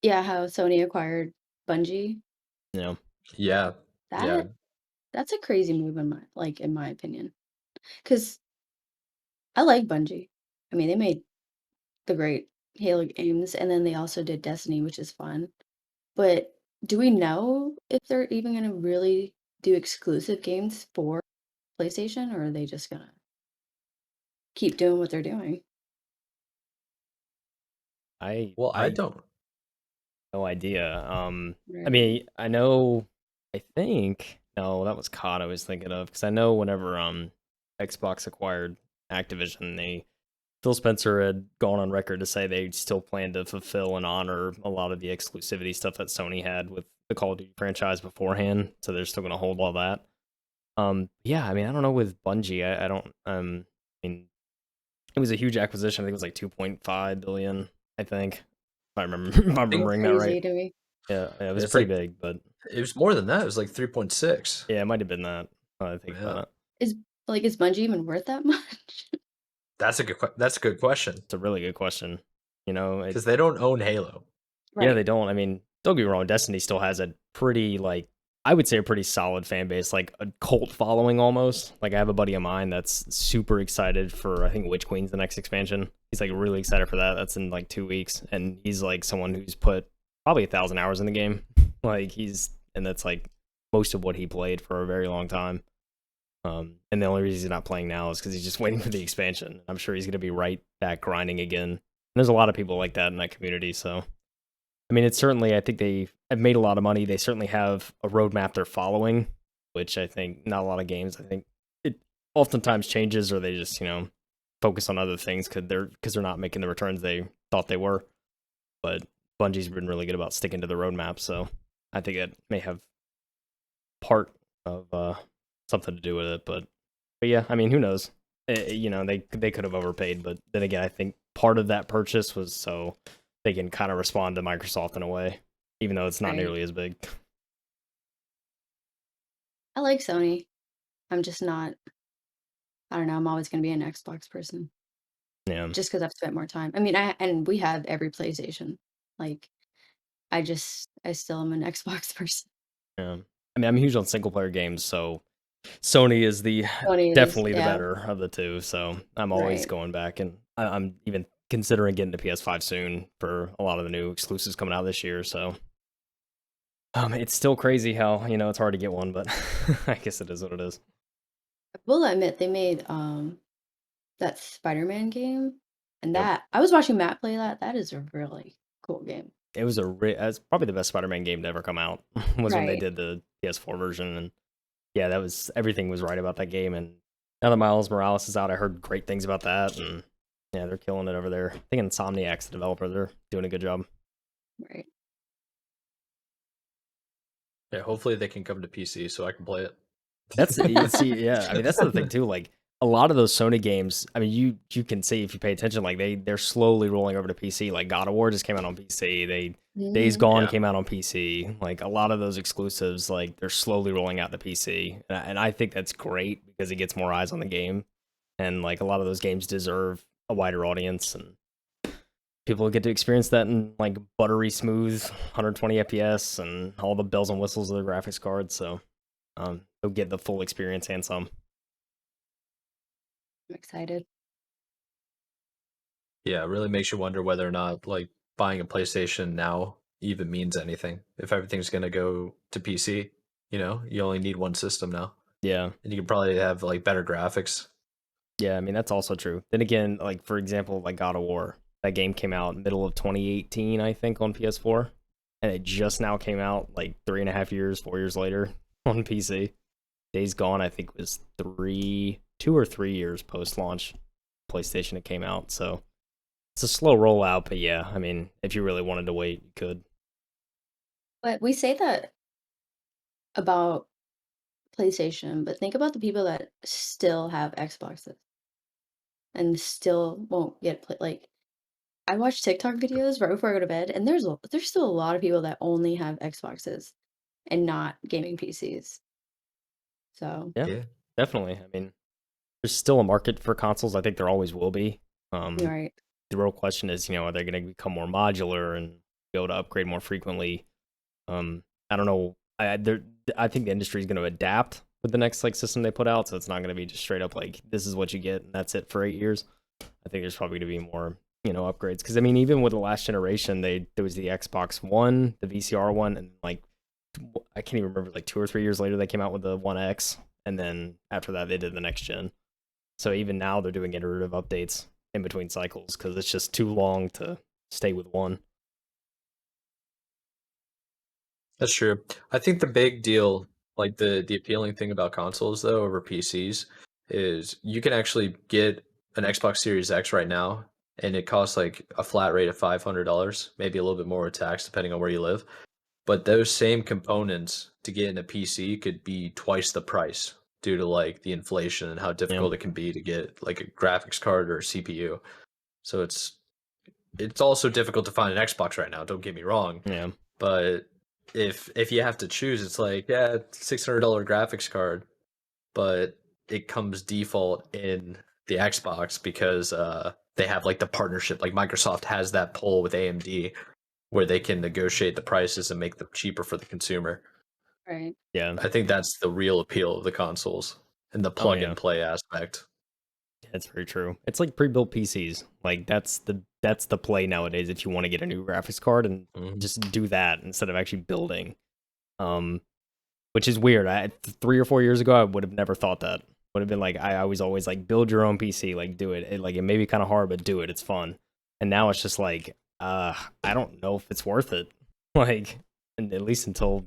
Yeah, how Sony acquired Bungie. Yeah. Yeah. Yeah. That's a crazy move in my opinion. Because I like Bungie. I mean, they made the great Halo games, and then they also did Destiny, which is fun. But do we know if they're even gonna really do exclusive games for PlayStation, or are they just gonna keep doing what they're doing? I Well, I I don't. no idea. I Right. mean, I know I think no, that was COD I was thinking of, because I know whenever Xbox acquired Activision, Phil Spencer had gone on record to say they still plan to fulfill and honor a lot of the exclusivity stuff that Sony had with the Call of Duty franchise beforehand, so they're still going to hold all that. Yeah, I mean, I don't know with Bungie, I don't I mean, it was a huge acquisition. I think it was like 2.5 billion, I think. If I remember if I'm think remembering that right. Crazy to me. Yeah, it was It's pretty like big, but it was more than that. It was like 3.6. yeah, it might have been that. I think Yeah. about it. Is Bungie even worth that much? That's a good question It's a really good question. You know, because they don't own Halo. yeah, Right. they don't. I mean, don't get me wrong, Destiny still has a pretty, like, I would say a pretty solid fan base, like a cult following almost. Like, I have a buddy of mine that's super excited for, I think, Witch Queen's the next expansion. He's like really excited for that. That's in like 2 weeks. And he's like someone who's put probably 1,000 hours in the game. And that's like most of what he played for a very long time. And the only reason he's not playing now is because he's just waiting for the expansion. I'm sure he's going to be right back grinding again. And there's a lot of people like that in that community, so. I mean, it's certainly, I think they have made a lot of money. They certainly have a roadmap they're following, which I think not a lot of games, I think it oftentimes changes, or they just, focus on other things because they're not making the returns they thought they were. But Bungie's been really good about sticking to the roadmap, so I think it may have part of something to do with it. But yeah, I mean, who knows? They could have overpaid, but then again, I think part of that purchase was so they can kind of respond to Microsoft in a way, even though it's not Right. nearly as big. I like Sony. I'm just not. I don't know. I'm always going to be an Xbox person Yeah, just because I've spent more time. I mean, and we have every PlayStation. Like, I still am an Xbox person. yeah. I mean, I'm huge on single player games, so Sony is Sony is, definitely the yeah, better of the two. So I'm always right. going back, and I'm even considering getting to PS5 soon for a lot of the new exclusives coming out this year. So it's still crazy how it's hard to get one, but I guess it is what it is. I will admit they made that Spider-Man game, and Yep. that I was watching Matt play that. That is a really cool game. It was it's probably the best Spider-Man game to ever come out. Was when they Right. did the PS4 version, and yeah, everything was right about that game. And now that Miles Morales is out, I heard great things about that, and yeah, they're killing it over there. I think Insomniac's the developer; they're doing a good job. Right. Yeah, hopefully they can come to PC so I can play it. Yeah, I mean that's the thing too. Like a lot of those Sony games, I mean you can see if you pay attention, like they're slowly rolling over to PC. Like God of War just came out on PC. Days Gone Yeah. came out on PC. Like a lot of those exclusives, like they're slowly rolling out to PC, and I think that's great because it gets more eyes on the game, and like a lot of those games deserve a wider audience, and people get to experience that in like buttery smooth 120 FPS and all the bells and whistles of the graphics card. So they'll get the full experience and some. I'm excited. Yeah, it really makes you wonder whether or not like buying a PlayStation now even means anything. If everything's gonna go to PC, you only need one system now. Yeah. And you can probably have like better graphics. Yeah, I mean that's also true. Then again, like for example, like God of War, that game came out middle of 2018, I think, on PS4, and it just now came out like 4 years later on PC. Days Gone, I think, was 2 or 3 years post launch PlayStation it came out. So it's a slow rollout, but yeah, I mean, if you really wanted to wait, you could. But we say that about PlayStation, but think about the people that still have Xboxes and still won't get like I watch TikTok videos right before I go to bed, and there's still a lot of people that only have Xboxes and not gaming PCs. So, Yeah, Yeah. definitely. I mean, there's still a market for consoles. I think there always will be. you're right. The real question is, are they going to become more modular and be able to upgrade more frequently? I don't know. I think the industry is going to adapt with the next like system they put out, so it's not going to be just straight up like this is what you get and that's it for 8 years. I think there's probably going to be more upgrades because I mean even with the last generation, there was the Xbox One, the VCR one, and like I can't even remember, like 2 or 3 years later they came out with the One X, and then after that they did the next gen. So even now they're doing iterative updates in between cycles because it's just too long to stay with one. That's true. I think the big deal, like the appealing thing about consoles though over PCs, is you can actually get an Xbox Series X right now, and it costs like a flat rate of $500, maybe a little bit more with tax depending on where you live. But those same components to get in a PC could be twice the price due to like the inflation and how Yeah. difficult it can be to get like a graphics card or a CPU. So it's also difficult to find an Xbox right now, don't get me wrong. Yeah. But if you have to choose, it's like, yeah, $600 graphics card, but it comes default in the Xbox because they have like the partnership. Like Microsoft has that pull with AMD where they can negotiate the prices and make them cheaper for the consumer. Right. Yeah. I think that's the real appeal of the consoles and the plug and play aspect. That's very true. It's like pre-built PCs. Like that's the play nowadays if you want to get a new graphics card and just do that instead of actually building. Which is weird. 3 or 4 years ago I would have never thought that. Would have been like I was always like build your own PC, like do it. It may be kind of hard, but do it. It's fun. And now it's just like I don't know if it's worth it. Like, and at least until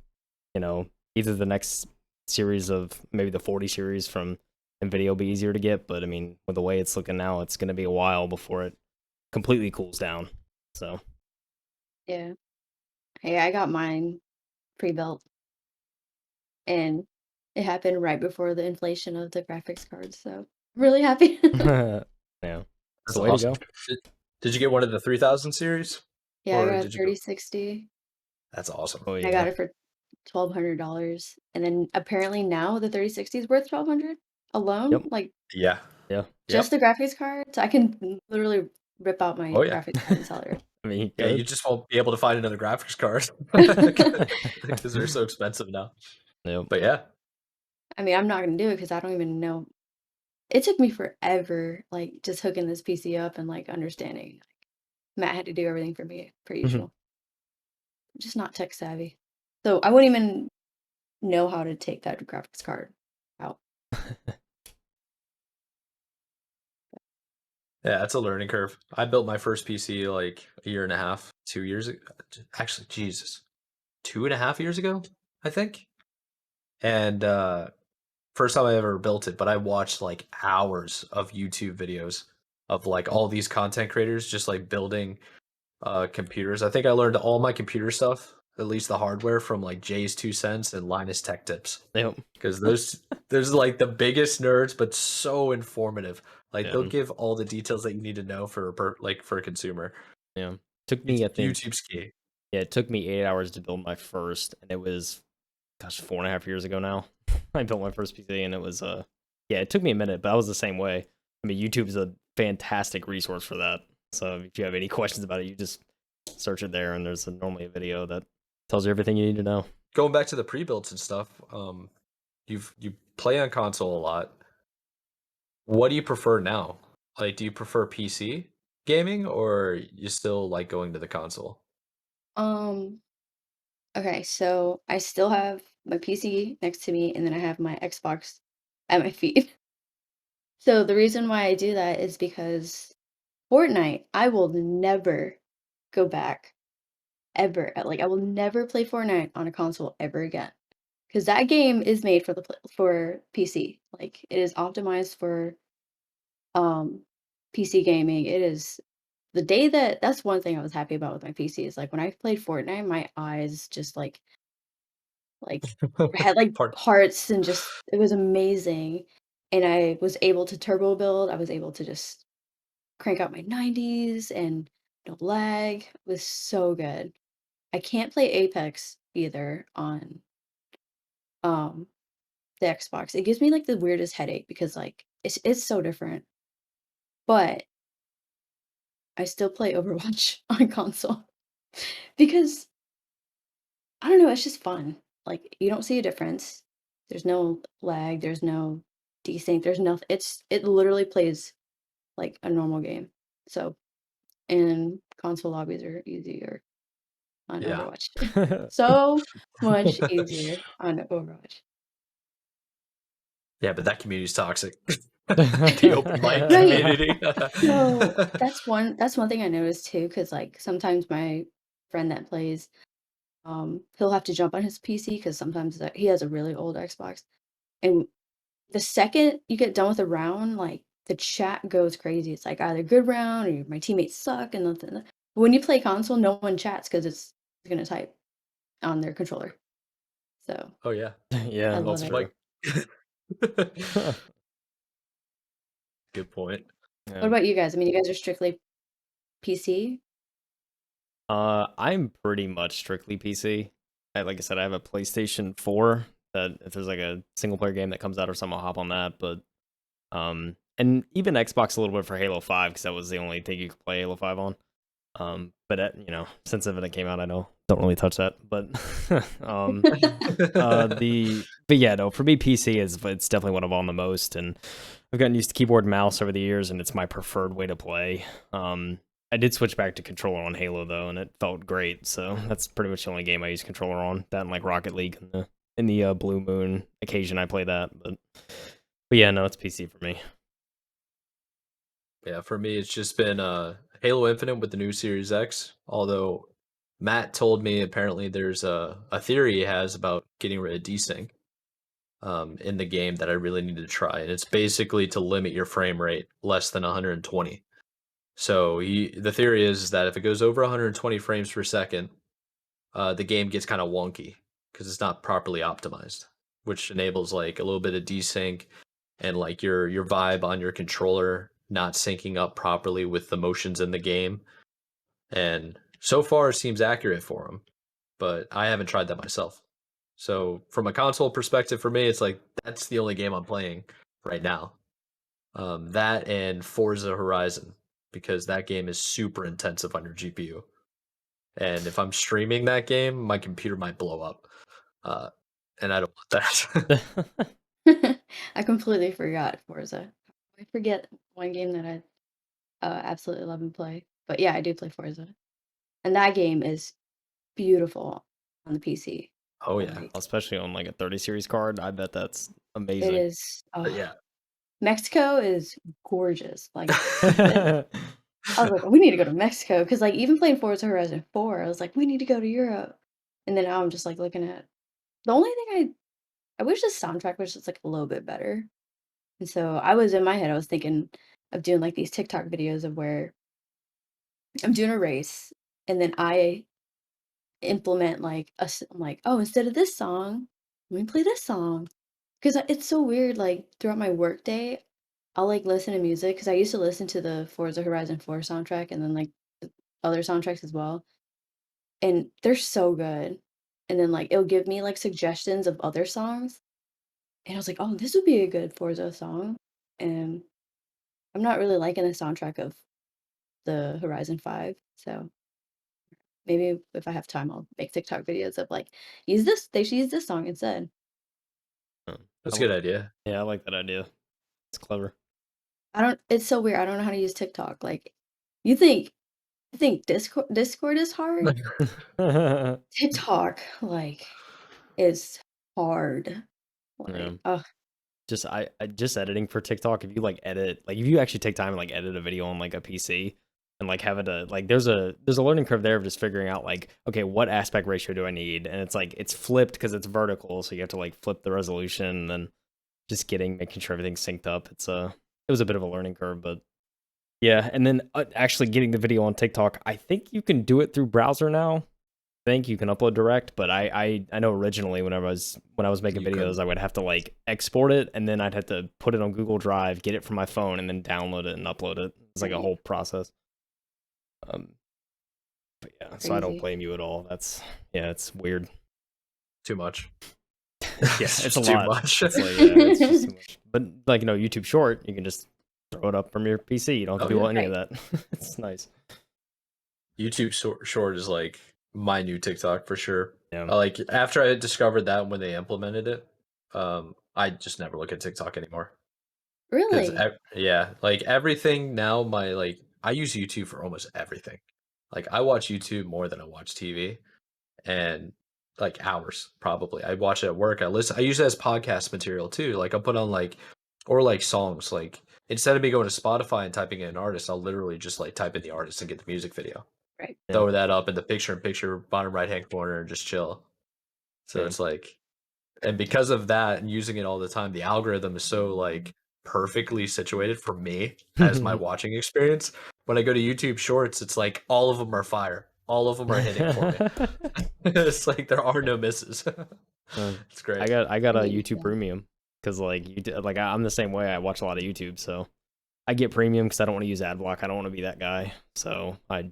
either the next series of maybe the 40 series from NVIDIA will be easier to get, but I mean, with the way it's looking now, it's going to be a while before it completely cools down. So, Yeah. Hey, I got mine pre-built, and it happened right before the inflation of the graphics cards. So really happy. yeah, That's the way awesome. to go. Did you get one of the 3000 series? Yeah, I Or got a did you 3060. That's awesome. Oh I got yeah, it for $1,200, and then apparently now the 3060 is worth $1,200 alone. yep, Like Yeah. yeah. just the graphics card, so I can literally rip out my Oh yeah. graphics card and sell it. I mean, Yeah, you good. just won't be able to find another graphics card because they're so expensive now. Yep. But yeah, I mean, I'm not gonna do it because I don't even know. It took me forever, like just hooking this PC up and like understanding. Matt had to do everything for me, per usual. I'm just not tech savvy, so I wouldn't even know how to take that graphics card out. yeah, that's a learning curve. I built my first PC like a year and a half, 2 years ago. Actually, Jesus, 2.5 years ago, I think. And first time I ever built it, but I watched like hours of YouTube videos of like all these content creators just like building computers. I think I learned all my computer stuff, at least the hardware, from like Jay's 2 cents and Linus Tech Tips. Yep. Because those are like the biggest nerds, but so informative. Like they'll Yeah. give all the details that you need to know for a consumer. Yeah. Took me, I think, YouTube's key. yeah, it took me 8 hours to build my first, and it was, gosh, 4.5 years ago now. I built my first PC, and it was, yeah, it took me a minute, but I was the same way. I mean, YouTube is a fantastic resource for that. So if you have any questions about it, you just search it there, and there's normally a video that tells you everything you need to know. Going back to the pre-builds and stuff, you play on console a lot. What do you prefer now? Like, do you prefer PC gaming or you still like going to the console? Um, okay, so I still have my PC next to me, and then I have my Xbox at my feet. So the reason why I do that is because Fortnite, I will never go back ever. Like I will never play Fortnite on a console ever again. Because that game is made for for PC. Like it is optimized for um PC gaming. It is the day that's one thing I was happy about with my PC is like when I played Fortnite, my eyes just like had like Part hearts and just it was amazing. And I was able to turbo build. I was able to just crank out my 90s and no lag. It was so good. I can't play Apex either on um the Xbox. It gives me like the weirdest headache because like it's so different. But I still play Overwatch on console because I don't know, it's just fun. Like you don't see a difference. There's no lag, there's no desync, there's nothing. It literally plays like a normal game. So, and console lobbies are easier on yeah. Overwatch. So much easier on Overwatch. Yeah, but that community's toxic. The open mic Right. community. So that's one thing I noticed too, because like sometimes my friend that plays, he'll have to jump on his PC because sometimes he has a really old Xbox. And the second you get done with a round, like the chat goes crazy. It's like either good round or my teammates suck and nothing. But when you play console, no one chats because it's gonna type on their controller. So Oh yeah, I Yeah, love that's it. true. Good point. What Yeah. about you guys? I mean, you guys are strictly PC. I'm pretty much strictly PC. Like I said, I have a PlayStation 4 that if there's like a single player game that comes out or something, I'll hop on that. But and even Xbox a little bit for Halo 5 because that was the only thing you could play Halo 5 on. But you know, since it came out, I don't really touch that. But but yeah, no, for me, PC it's definitely what I'm on the most, and I've gotten used to keyboard and mouse over the years, and it's my preferred way to play. I did switch back to controller on Halo though, and it felt great. So that's pretty much the only game I use controller on. That and like Rocket League in the Blue Moon occasion I play that. But yeah, no, it's PC for me. Yeah, for me, it's just been Halo Infinite with the new Series X. Although Matt told me apparently there's a theory he has about getting rid of desync in the game that I really need to try, and it's basically to limit your frame rate less than 120. So the theory is that if it goes over 120 frames per second, the game gets kind of wonky because it's not properly optimized, which enables like a little bit of desync and like your vibe on your controller not syncing up properly with the motions in the game. And so far, it seems accurate for them, but I haven't tried that myself. So from a console perspective, for me, it's like that's the only game I'm playing right now. That and Forza Horizon, because that game is super intensive on your GPU. And if I'm streaming that game, my computer might blow up. And I don't want that. I completely forgot Forza. I forget one game that I absolutely love and play. But yeah, I do play Forza, and that game is beautiful on the PC. Oh yeah. Like Especially on like a 30 series card, I bet that's it amazing. is. Yeah. Mexico is gorgeous. Like I was like, we need to go to Mexico because like even playing Forza Horizon 4, I was like, we need to go to Europe. And then now I'm just like looking at the only thing I wish the soundtrack was just like a little bit better. And so I was in my head, I was thinking of doing like these TikTok videos of where I'm doing a race and then I implement like I'm like, oh, instead of this song, let me play this song. Because it's so weird, like throughout my workday, I'll like listen to music because I used to listen to the Forza Horizon 4 soundtrack and then like the other soundtracks as well. And they're so good. And then like it'll give me like suggestions of other songs. And I was like, oh, this would be a good Forza song. And I'm not really liking the soundtrack of the Horizon 5. So maybe if I have time, I'll make TikTok videos of like, use this, they should use this song instead. Oh, That's a good idea. yeah, I like that idea. It's clever. It's so weird. I don't know how to use TikTok. Like, you think Discord is hard? TikTok, like, is hard. Yeah. Like, oh, I just editing for TikTok. If you like edit, like if you actually take time and like edit a video on like a PC and like have it like there's a learning curve there of just figuring out like, okay, what aspect ratio do I need? And it's like it's flipped because it's vertical, so you have to like flip the resolution and then just making sure everything's synced up. It was a bit of a learning curve, but yeah. And then actually getting the video on TikTok, I think you can do it through browser now. I think you can upload direct, but I know originally when I was making videos, I would have to like export it and then I'd have to put it on Google Drive, get it from my phone, and then download it and upload it. It's like a whole process. But yeah, so I don't crazy. blame you at all. It's weird. Too much. Yeah, it's a too lot. much. It's like, yeah, it's just too much. But like YouTube Short, you can just throw it up from your PC. You don't have to do any of that. It's nice. YouTube short is like my new TikTok for sure. Yeah. Like after I discovered that when they implemented it, I just never look at TikTok anymore. Really? Yeah, like everything now, I use YouTube for almost everything. Like I watch YouTube more than I watch TV, and like hours probably. I watch it at work. I use it as podcast material too. Like I'll put on like songs. Like instead of me going to Spotify and typing in an artist, I'll literally just like type in the artist and get the music video. Right. Yeah. throw that up in the picture-in-picture bottom right-hand corner and just chill. So Yeah. it's like, and because of that and using it all the time, the algorithm is so like perfectly situated for me as my watching experience. When I go to YouTube Shorts, it's like all of them are fire. All of them are hitting for me. It's like there are no misses. It's I great. got I a mean, YouTube yeah. Premium because like I'm the same way. I watch a lot of YouTube, so I get Premium because I don't want to use ad block. I don't want to be that guy, so I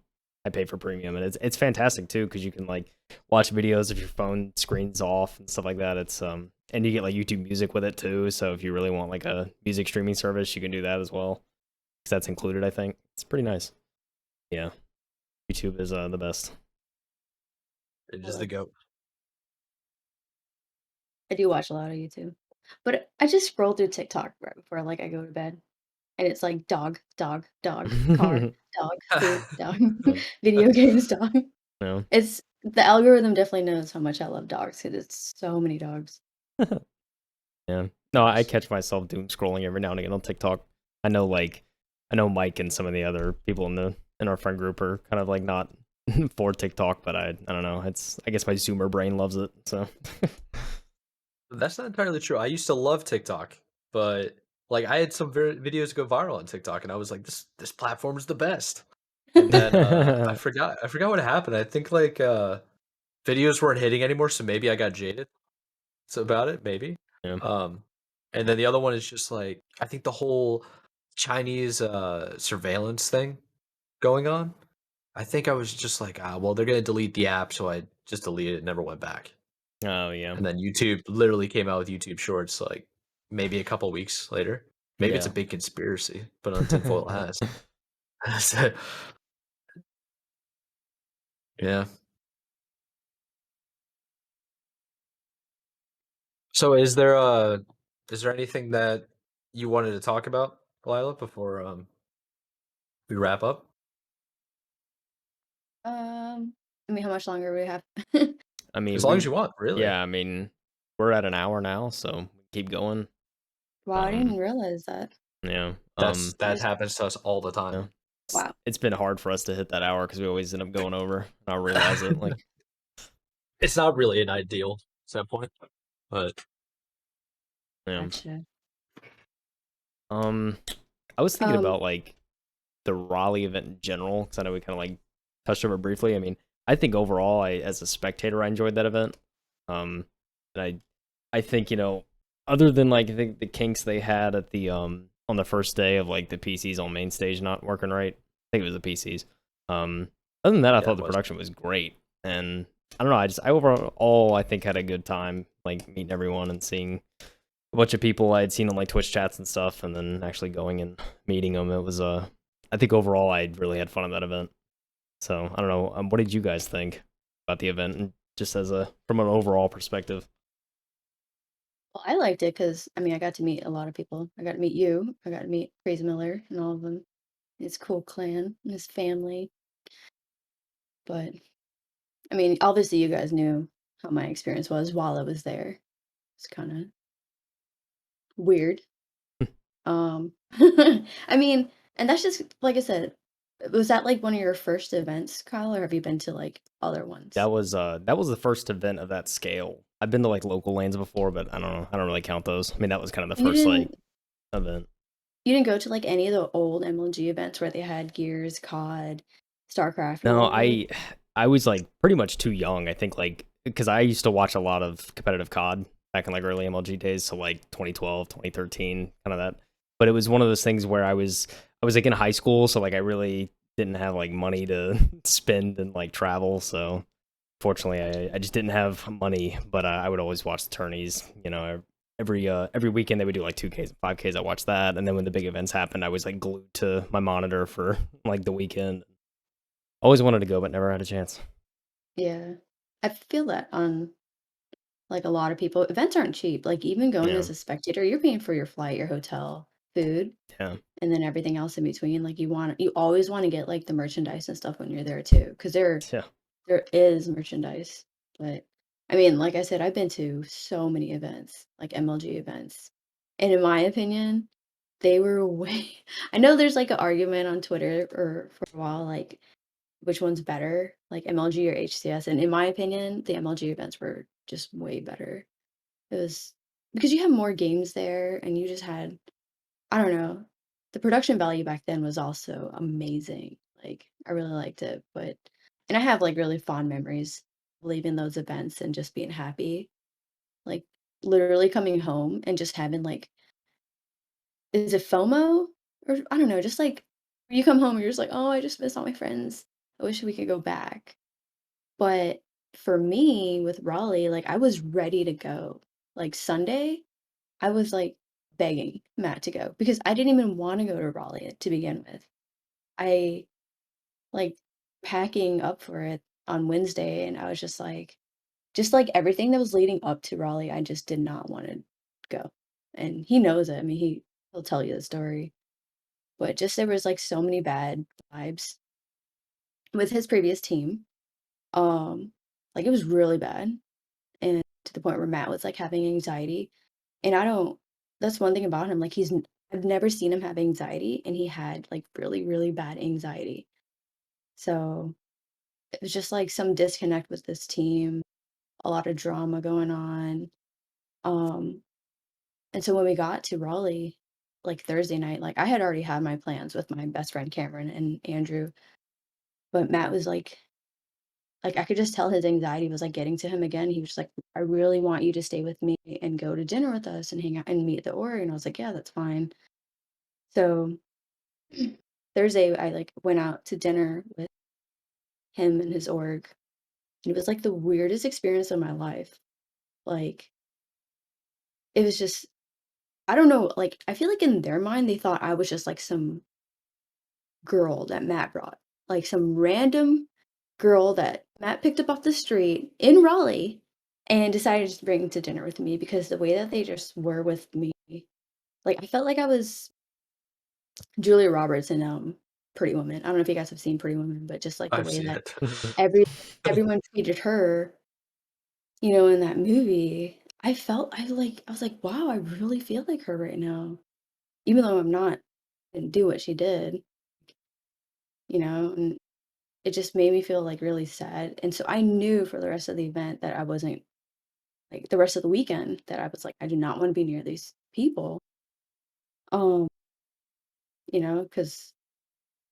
pay for Premium, and it's fantastic too because you can like watch videos if your phone screen's off and stuff like that. It's and you get like YouTube Music with it too. So if you really want like a music streaming service, you can do that as well because that's included. I think it's pretty nice. Yeah, YouTube is the best. It I is the like goat. I do watch a lot of YouTube. But I just scroll through TikTok right before like I go to bed. And it's like dog, dog, dog, car, dog, food, dog, video games, dog. No. It's the algorithm definitely knows how much I love dogs because it's so many dogs. Yeah. No, I catch myself doom scrolling every now and again on TikTok. I know Mike and some of the other people in our friend group are kind of like not for TikTok, but I don't know. I guess my Zoomer brain loves it. So That's not entirely true. I used to love TikTok, but like I had some videos go viral on TikTok, and I was like, this platform is the best. And then I forgot what happened. I think like videos weren't hitting anymore, so maybe I got jaded. So about it, maybe. yeah. Um, and then the other one is just like I think the whole Chinese surveillance thing going on. I think I was just like, well, they're gonna delete the app, so I just deleted it, and never went back. Oh yeah. And then YouTube literally came out with YouTube Shorts like maybe a couple weeks later. Maybe it's a Yeah. big conspiracy, but on tinfoil has. So, yeah. So is there anything that you wanted to talk about, Lila, before we wrap up? I mean, how much longer we have? I As mean, long as you want, really. yeah, I mean, we're at an hour now, so keep going. Wow, I didn't even realize that. Yeah. That Nice. happens to us all the Yeah. time. Wow. It's been hard for us to hit that hour because we always end up going over, and I realize it. Like, It's not really an ideal set point, but yeah. Gotcha. I was thinking Um, about like the Raleigh event in general because I know we kind of like touched over it briefly. I mean, I think overall, as a spectator, I enjoyed that event. And I think other than like I think the kinks they had at the on the first day of like the PCs on main stage not working right. I think it was the PCs. Other than that, I yeah, thought it the was. production was great, and I don't know. I overall I think had a good time like meeting everyone and seeing a bunch of people I had seen on like Twitch chats and stuff, and then actually going and meeting them. It was I think overall I really had fun at that event. So I don't know. What did you guys think about the event, and just as a from an overall perspective? well, I liked it because I mean, I got to meet a lot of people. I got to meet you. I got to meet Crazy Miller and all of them. His cool clan and his family. But I mean, obviously, you guys knew how my experience was while I was there. It's kind of weird. I mean, and that's just like I said. Was that like one of your first events, Kyle, or have you been to like other ones? That was the first event of that scale. I've been to like local lanes before, but I don't know. I don't really count those. I mean, that was kind of the You first like didn't. event. You didn't go to like any of the old MLG events where they had Gears, COD, StarCraft, and No, all of them. I was like pretty much too young. I think like because I used to watch a lot of competitive COD back in like early MLG days, so like 2012, 2013, kind of that. But it was one of those things where I was like in high school, so like I really didn't have like money to spend and like travel. So fortunately, I just didn't have money. But I would always watch the tourneys. Every weekend they would do like 2Ks and 5Ks. I watched that, and then when the big events happened, I was like glued to my monitor for like the weekend. Always wanted to go, but never had a chance. Yeah. I feel that on like a lot of people. Events aren't cheap. Like even going Yeah, as a spectator, you're paying for your flight, your hotel, food, yeah, and then everything else in between. Like you always want to get like the merchandise and stuff when you're there too, because yeah. there is merchandise. But I mean, like I said, I've been to so many events, like MLG events, and in my opinion, they were way. I know there's like an argument on Twitter or for a while, like which one's better, like MLG or HCS. And in my opinion, the MLG events were just way better. It was because you have more games there and you just had, I don't know, the production value back then was also amazing. Like I really liked it, but and I have like really fond memories of leaving those events and just being happy. Like literally coming home and just having like, is it FOMO? Or I don't know, just like you come home and you're just like, oh, I just miss all my friends. I wish we could go back. But for me with Raleigh, like I was ready to go. Like Sunday, I was like begging Matt to go because I didn't even want to go to Raleigh to begin with. I like packing up for it on Wednesday and I was just like everything that was leading up to Raleigh, I just did not want to go. And he knows it. I mean, he'll tell you the story. But just there was like so many bad vibes with his previous team. Um, like it was really bad. And to the point where Matt was like having anxiety. And I don't, that's one thing about him. Like I've never seen him have anxiety and he had like really, really bad anxiety. So it was just like some disconnect with this team, a lot of drama going on. Um, and so when we got to Raleigh, like Thursday night, like I had already had my plans with my best friend Cameron and Andrew, but Matt was like I could just tell his anxiety was like getting to him again. He was just like, I really want you to stay with me and go to dinner with us and hang out and meet the org. And I was like, yeah, that's fine. So Thursday, I like went out to dinner with him and his org. And it was like the weirdest experience of my life. Like it was just, I don't know, like I feel like in their mind they thought I was just like some girl that Matt brought, like some random girl that Matt picked up off the street in Raleigh and decided to bring to dinner with me because the way that they just were with me, like I felt like I was Julia Roberts in Pretty Woman. I don't know if you guys have seen Pretty Woman, but just like the I've way seen that it. every everyone treated her, in that movie, I was like, wow, I really feel like her right now. Even though I'm not didn't do what she did, and it just made me feel like really sad. And so I knew for the rest of the event that I wasn't like the rest of the weekend that I was like, I do not want to be near these people. Um, because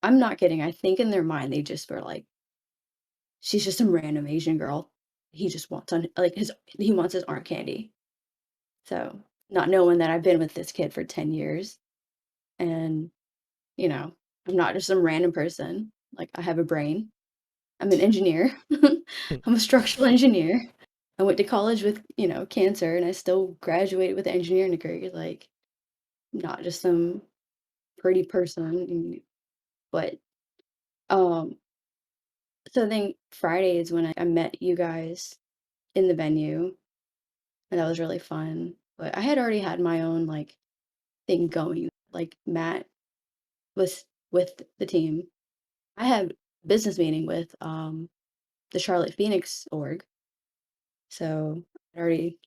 I'm not kidding. I think in their mind they just were like, she's just some random Asian girl. He just wants on like he wants his arm candy. So not knowing that I've been with this kid for 10 years and, you know, I'm not just some random person. Like I have a brain. I'm an engineer. I'm a structural engineer. I went to college with, cancer and I still graduated with an engineering degree. Like not just some pretty person. But um so then Friday is when I met you guys in the venue and that was really fun. But I had already had my own like thing going. Like Matt was with the team. I had a business meeting with the Charlotte Phoenix org. So I already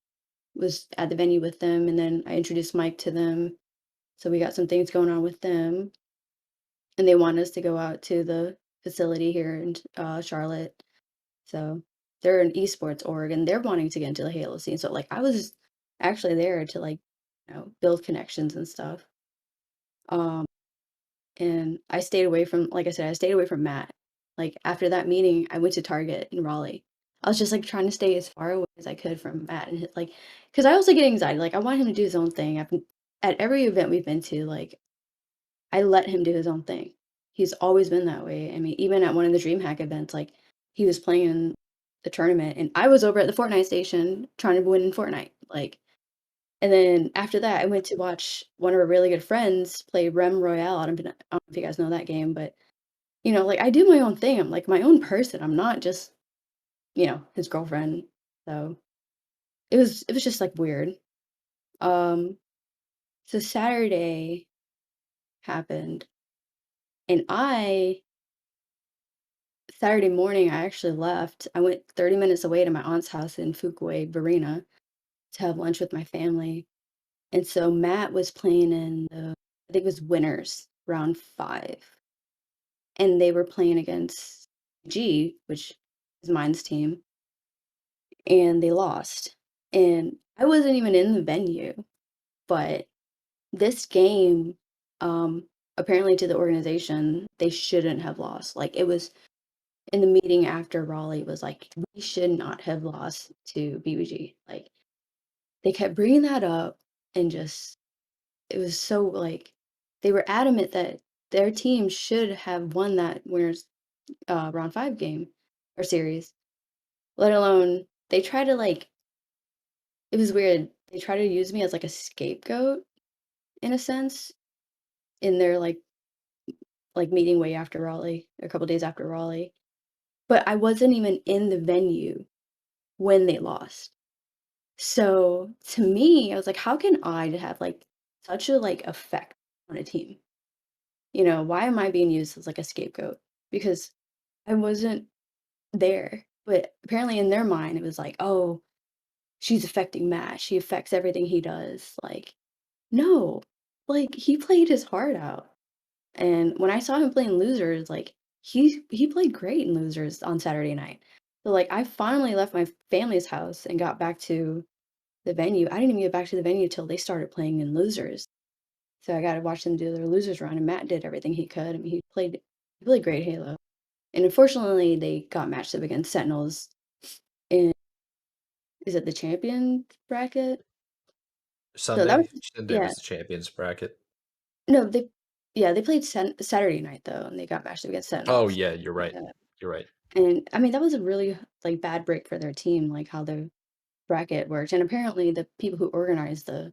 was at the venue with them and then I introduced Mike to them. So we got some things going on with them and they want us to go out to the facility here in Charlotte. So they're an esports org and they're wanting to get into the Halo scene. So like I was actually there to like, build connections and stuff. Um and I stayed away from, like I said, I stayed away from Matt. Like after that meeting, I went to Target in Raleigh. I was just like trying to stay as far away as I could from Matt and like, because I also get anxiety. Like I want him to do his own thing. At every event we've been to, like I let him do his own thing. He's always been that way. I mean, even at one of the DreamHack events, like he was playing in the tournament, and I was over at the Fortnite station trying to win in Fortnite. Like, and then after that, I went to watch one of our really good friends play Rem Royale. I don't know if you guys know that game, but like I do my own thing. I'm like my own person. I'm not just his girlfriend. So it was just like weird. Um, so Saturday happened, and Saturday morning I actually left. I went 30 minutes away to my aunt's house in Fuquay, Varina, to have lunch with my family. And so Matt was playing in I think it was winners round 5. And they were playing against G, which is mine's team, and they lost. And I wasn't even in the venue, but this game, apparently to the organization, they shouldn't have lost. Like it was in the meeting after Raleigh was like, we should not have lost to BBG. Like they kept bringing that up and just it was so like they were adamant that their team should have won that winners round 5 game or series, let alone they try to like it was weird. They try to use me as like a scapegoat in a sense in their like meeting way after Raleigh, a couple days after Raleigh. But I wasn't even in the venue when they lost. So to me, I was like, how can I have like such a like effect on a team? You know, why am I being used as like a scapegoat? Because I wasn't there. But apparently in their mind, it was like, oh, she's affecting Matt. She affects everything he does. Like, no, like he played his heart out. And when I saw him playing losers, like he played great in losers on Saturday night. So like I finally left my family's house and got back to the venue. I didn't even get back to the venue till they started playing in losers. So I got to watch them do their losers run, and Matt did everything he could. I mean, he played great Halo. And unfortunately, they got matched up against Sentinels in is it the champion bracket? So that was Sunday yeah. was the champions bracket. No, they played Saturday night though, and they got matched up against Oh Sentinels. yeah, you're right. Yeah. You're right. And I mean, that was a really like bad break for their team, like how the bracket worked. And apparently, the people who organized the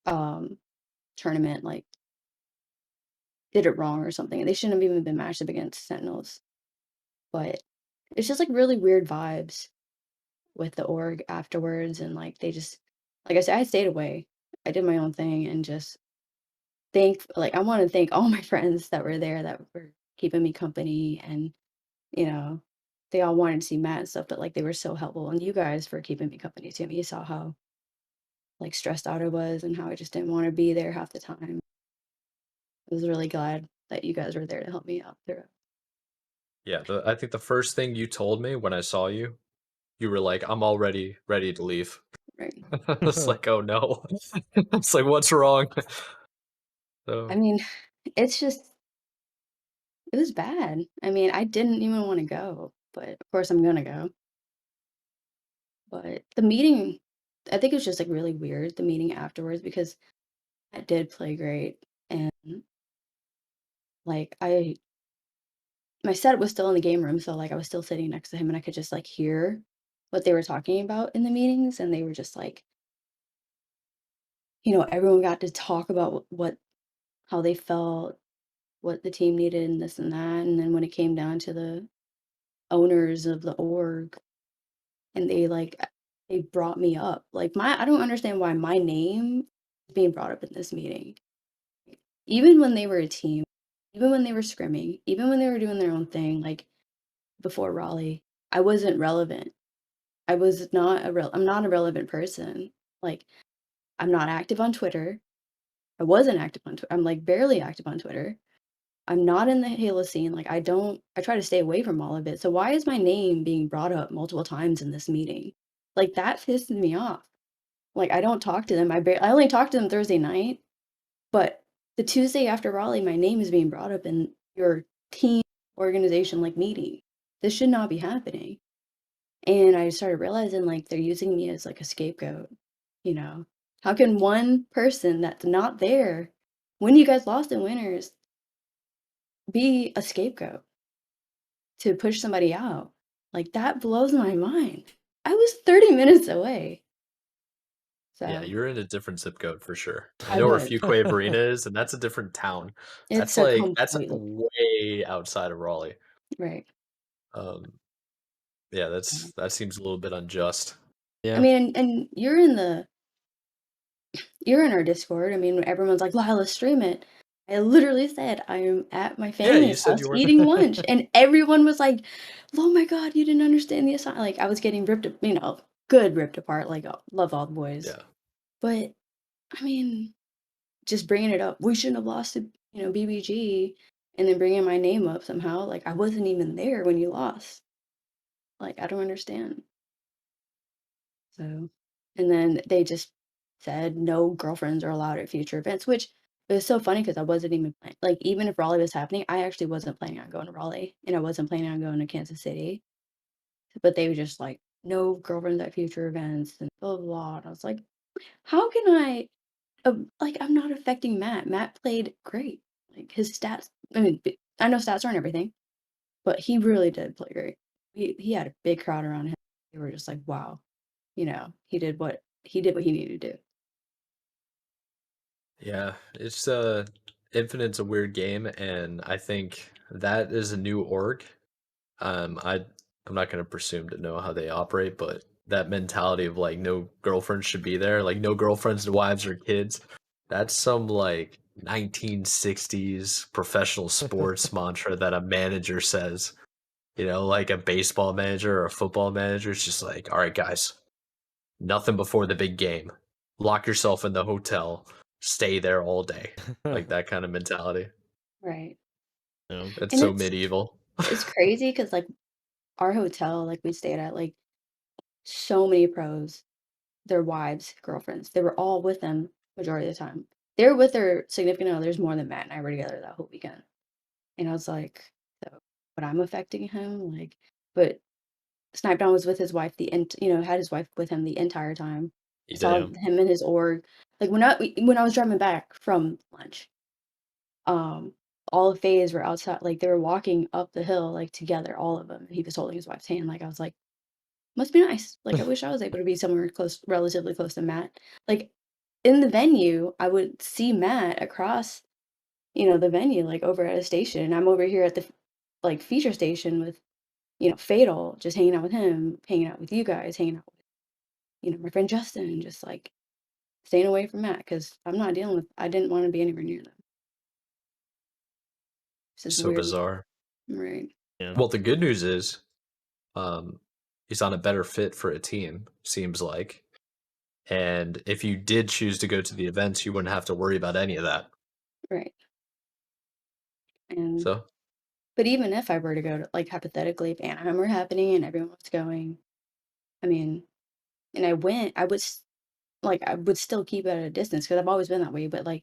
um tournament like did it wrong or something. And they shouldn't have even been matched up against Sentinels. But it's just like really weird vibes with the org afterwards, and like they just like I said, I stayed away. I did my own thing and just I want to thank all my friends that were there that were keeping me company and you know, they all wanted to see Matt and stuff, but like they were so helpful. And you guys for keeping me company too. You saw how like stressed out I was and how I just didn't want to be there half the time. I was really glad that you guys were there to help me out through it. Yeah, I think the first thing you told me when I saw you, you were like, "I'm already ready to leave." Right. I was like, "Oh no." It's like, "What's wrong?" I So, mean, it's just it was bad. I mean, I didn't even want to go, but of course I'm gonna go. But the meeting, I think it was just like really weird, the meeting afterwards, because I did play great. And like my set was still in the game room, so like I was still sitting next to him and I could just like hear what they were talking about in the meetings. And they were just like, everyone got to talk about what how they felt, what the team needed and this and that. And then when it came down to the owners of the org and they brought me up. Like I don't understand why my name is being brought up in this meeting. Even when they were a team, even when they were scrimming, even when they were doing their own thing, like before Raleigh, I wasn't relevant. I'm not a relevant person. Like I'm not active on Twitter. I wasn't active on Twitter. I'm like barely active on Twitter. I'm not in the Halo scene. Like I try to stay away from all of it. So why is my name being brought up multiple times in this meeting? Like that pisses me off. Like I don't talk to them. I only talked to them Thursday night, but the Tuesday after Raleigh, my name is being brought up in your team organization like meeting. This should not be happening. And I started realizing like they're using me as like a scapegoat, you know. How can one person that's not there when you guys lost in winners be a scapegoat to push somebody out? Like that blows my mind. I was 30 minutes away. yeah, So you're in a different zip code for sure. I I know where was. Fuquay Arena is, and that's a different town. It's a That's completely way outside of Raleigh. right. Um, yeah, that seems a little bit unjust. I Yeah. mean, and you're in our Discord. I mean, everyone's like, Lila, stream it. I literally said I'm at my Yeah, you family's said house you were. eating lunch, and everyone was like, "Oh my god, you didn't understand the assignment." Like I was getting good ripped apart. Like love all the boys, Yeah. but I mean, just bringing it up, we shouldn't have lost to BBG. and then bringing my name up somehow. Like, I wasn't even there when you lost. Like, I don't understand. So, and then they just said no girlfriends are allowed at future events, which it was so funny because I wasn't even planning. Like, even if Raleigh was happening, I actually wasn't planning on going to Raleigh, and I wasn't planning on going to Kansas City. But they were just like, no girlfriends at future events and blah blah blah. And I was like, how can I? Like, I'm not affecting Matt. Matt played great. Like his stats. I mean, I know stats aren't everything, but he really did play great. He had a big crowd around him. They were just like, wow, he did what he needed to do. Yeah, it's Infinite's a weird game, and I think that is a new org. I'm not gonna presume to know how they operate, but that mentality of like no girlfriends should be there, like no girlfriends, wives, or kids. That's some like 1960s professional sports mantra that a manager says. Like a baseball manager or a football manager. It's just like, all right, guys, nothing before the big game. Lock yourself in the hotel. Stay there all day. Like that kind of mentality. Right. Yeah. It's And so it's medieval. it's crazy because like our hotel, like we stayed at, like so many pros, their wives, girlfriends, they were all with them majority of the time. They were with their significant others more than Matt and I were together that whole weekend. And I was like, so, but I'm affecting him, like, but Snipe Down was with his wife had his wife with him the entire time. I He saw did. Damn. him and his org. Like when I was driving back from lunch, um, all of FaZe were outside, like they were walking up the hill like together, all of them. He was holding his wife's hand. Like I was like, must be nice. Like I wish I was able to be somewhere close, relatively close to Matt. Like in the venue, I would see Matt across, the venue, like over at a station. And I'm over here at the like feature station with, Fatal, just hanging out with him, hanging out with you guys, hanging out with, my friend Justin, just like staying away from Matt because I didn't want to be anywhere near them. It's just So weird. bizarre. Right. Yeah. Well, the good news is, um, he's on a better fit for a team, seems like. And if you did choose to go to the events, you wouldn't have to worry about any of that. Right. And, So, but even if I were to go to, like, hypothetically, if Anaheim were happening and everyone was going, I mean, and I went, I would still keep at a distance because I've always been that way, but like,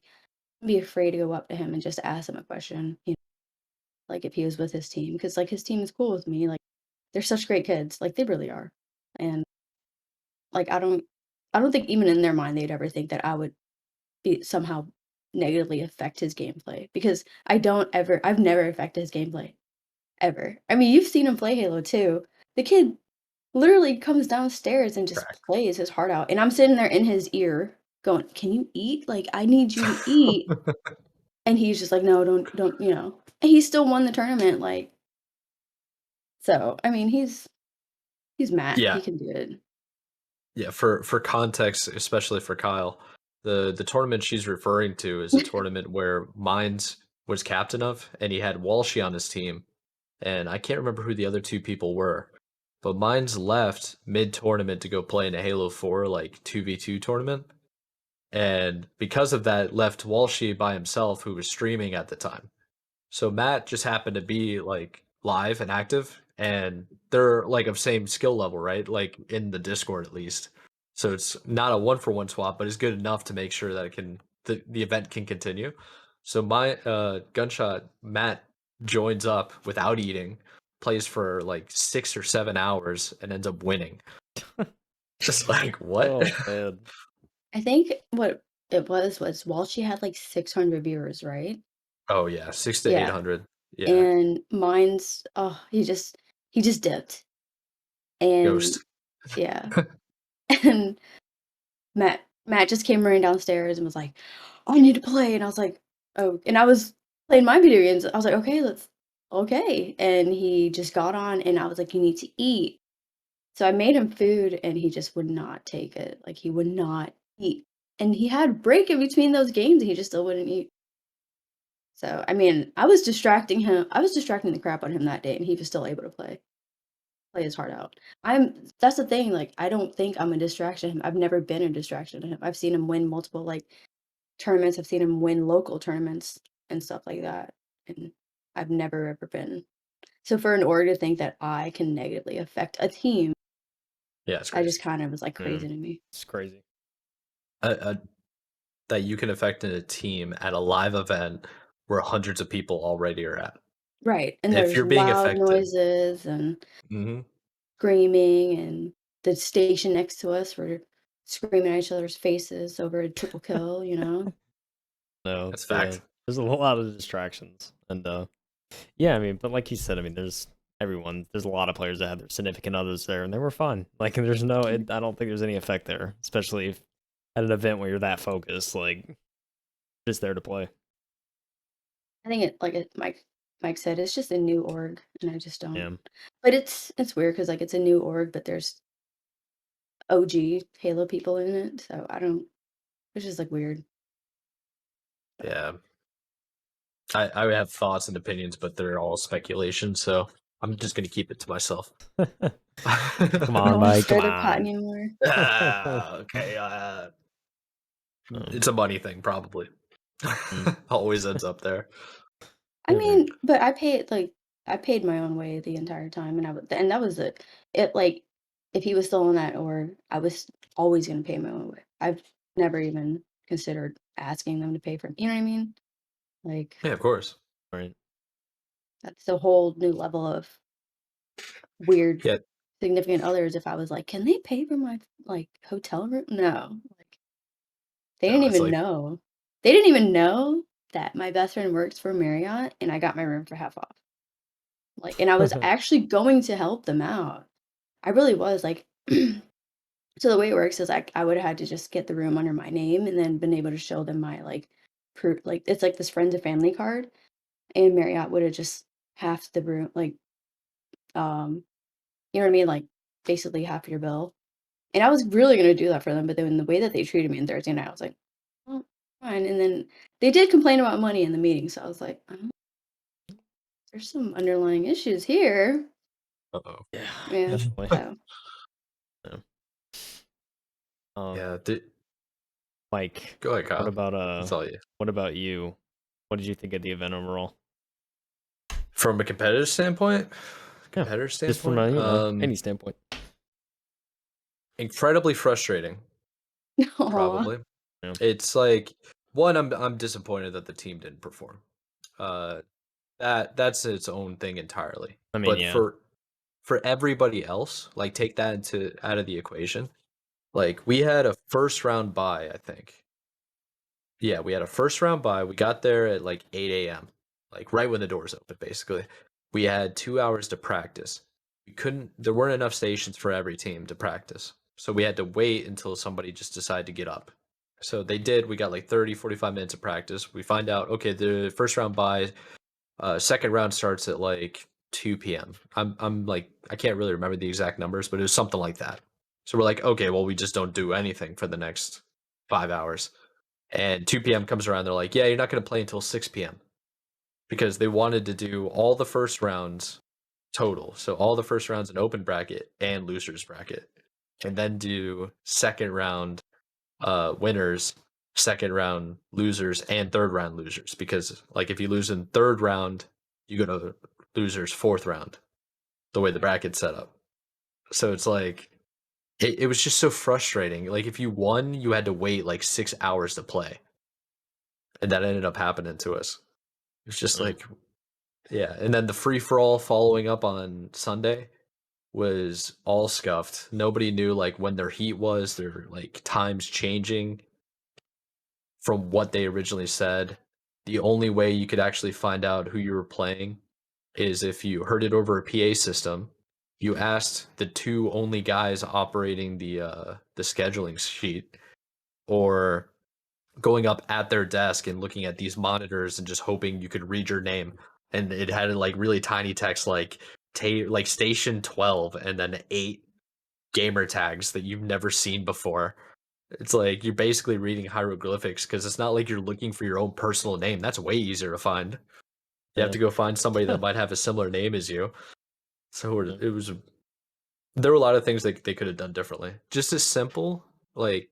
I'd be afraid to go up to him and just ask him a question, like if he was with his team, because like his team is cool with me. Like, they're such great kids. Like, they really are. And like, I don't think even in their mind they'd ever think that I would be somehow negatively affect his gameplay because I've never affected his gameplay ever. I mean, you've seen him play Halo too. The kid literally comes downstairs and just track. plays his heart out. And I'm sitting there in his ear going, "Can you eat? Like, I need you to eat." And he's just like, "No, don't, And he still won the tournament, like, so, I mean, he's Matt. Yeah, He can do it. yeah. For context, especially for Kyle, the tournament she's referring to is a tournament where Mines was captain of, and he had Walshy on his team, and I can't remember who the other two people were, but Mines left mid tournament to go play in a Halo 4 like 2v2 tournament, and because of that, left Walshy by himself, who was streaming at the time. So Matt just happened to be like live and active, and they're like of same skill level, right? Like in the Discord at least. So it's not a one for one swap, but it's good enough to make sure that the event can continue. So my gunshot Matt joins up without eating, plays for like 6 or 7 hours, and ends up winning. Just like what? Oh man. I think what it was Walshy had, like, 600 viewers, right? Oh yeah, six to eight Yeah, hundred. Yeah, and mine's he just dipped, and ghost. yeah, and Matt just came running downstairs and was like, "I need to play," and I was like, "Oh," and I was playing my video games. I was like, "Okay," and he just got on, and I was like, "You need to eat." So I made him food, and he just would not take it. Like, he would not eat, and he had break in between those games, and he just still wouldn't eat. So, I mean, I was distracting the crap out of him that day, and he was still able to play his heart out. That's the thing, like, I don't think I'm a distraction to him. I've never been a distraction to him. I've seen him win multiple, like, tournaments. I've seen him win local tournaments and stuff like that, and I've never ever been. So for an org to think that I can negatively affect a team, Yeah, it's I crazy. just kind of was like Yeah. crazy to me. It's crazy. That you can affect in a team at a live event where hundreds of people already are at. Right. And If there's you're being loud affected, noises and mhm, screaming, and the station next to us were screaming at each other's faces over a triple kill, you know? No, that's yeah, fact. there's a lot of distractions, and yeah, I mean, but like you said, I mean, there's a lot of players that had their significant others there, and they were fun. Like, there's no, I don't think there's any effect there, especially if at an event where you're that focused, like, just there to play. I think Mike said, it's just a new org, and I just don't. Yeah, But it's weird because like it's a new org, but there's OG Halo people in it, so I don't. It's just like weird. Yeah. I have thoughts and opinions, but they're all speculation, so I'm just gonna keep it to myself. come No on, one's Mike, come stirred the pot on. anymore. Okay. Um, It's a money thing, probably. Mm. Always ends up there. I mhm. mean, but I paid my own way the entire time, and and that was it. Like, if he was still in that org, I was always gonna pay my own way. I've never even considered asking them to pay for. You know what I mean? Like, Yeah, of course. Right. that's a whole new level of weird Yeah, significant others. If I was like, can they pay for my like hotel room? No, like they no, didn't it's even like, know. They didn't even know that my best friend works for Marriott, and I got my room for half off. Like, and I was actually going to help them out. I really was, like so the way it works is, like, I would've had to just get the room under my name and then been able to show them my, like, proof like, it's like this friends and family card, and Marriott would've just halved the room, like, um, you know what I mean? Like, basically half your bill. And I was really gonna do that for them, but then the way that they treated me on Thursday night, I was like, "Well, fine," and then they did complain about money in the meeting, so I was like, "Oh, there's some underlying issues here." uh-oh. Yeah, Yeah, definitely. so Yeah. Um, Yeah, Mike, go ahead, what Kyle. about That's all you. what about you? What did you think of the event overall? From a competitive standpoint, Yeah, just from a any standpoint. incredibly frustrating, Aw. probably. Yeah, It's like, one, I'm disappointed that the team didn't perform. Uh, that's its own thing entirely. I mean, But yeah, for everybody else, like take that into out of the equation. Like we had a first round bye, I think. Yeah, we had a first round bye. We got there at like 8 a.m., like right when the doors opened, basically. We had 2 hours to practice. There weren't enough stations for every team to practice. So we had to wait until somebody just decided to get up. So they did. We got like 30, 45 minutes of practice. We find out, okay, the first round bye, second round starts at like 2 p.m. I'm like, I can't really remember the exact numbers, but it was something like that. So we're like, okay, well, we just don't do anything for the next 5 hours. And 2 p.m. comes around, they're like, yeah, you're not going to play until 6 p.m. because they wanted to do all the first rounds total. So all the first rounds in open bracket and losers bracket, and then do second round winners, second round losers, and third round losers. Because like if you lose in third round, you go to losers fourth round, the way the bracket's set up. So it's like it was just so frustrating. Like if you won, you had to wait like 6 hours to play. And that ended up happening to us. It's just yeah. like, yeah. And then the free for all following up on Sunday was all scuffed. Nobody knew like when their heat was, their like times changing from what they originally said. The only way you could actually find out who you were playing is if you heard it over a PA system. You asked the two only guys operating the scheduling sheet, or going up at their desk and looking at these monitors and just hoping you could read your name. And it had like really tiny text like like station 12 and then 8 gamer tags that you've never seen before. It's like you're basically reading hieroglyphics because it's not like you're looking for your own personal name. That's way easier to find. You have Yeah. to go find somebody that might have a similar name as you. So Yeah. it was, there were a lot of things that they could have done differently. Just as simple, like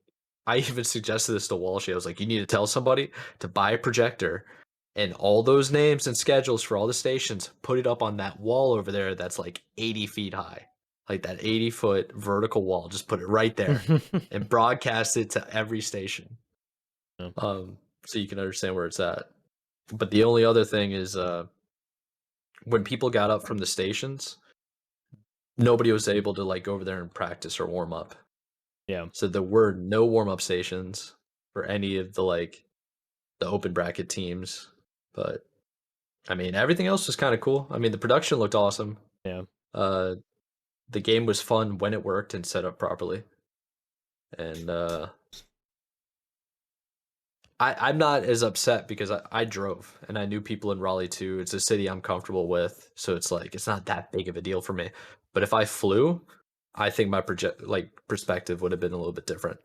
I even suggested this to Walshy. I was like, you need to tell somebody to buy a projector and all those names and schedules for all the stations, put it up on that wall over there that's like 80 feet high, like that 80-foot vertical wall. Just put it right there and broadcast it to every station, Yeah. so you can understand where it's at. But the only other thing is, when people got up from the stations, nobody was able to like go over there and practice or warm up. Yeah. So there were no warm up stations for any of the like the open bracket teams. But I mean, everything else was kind of cool. I mean, the production looked awesome. Yeah. The game was fun when it worked and set up properly. And I'm not as upset because I drove and I knew people in Raleigh too. It's a city I'm comfortable with, so it's like it's not that big of a deal for me. But if I flew, I think my perspective would have been a little bit different.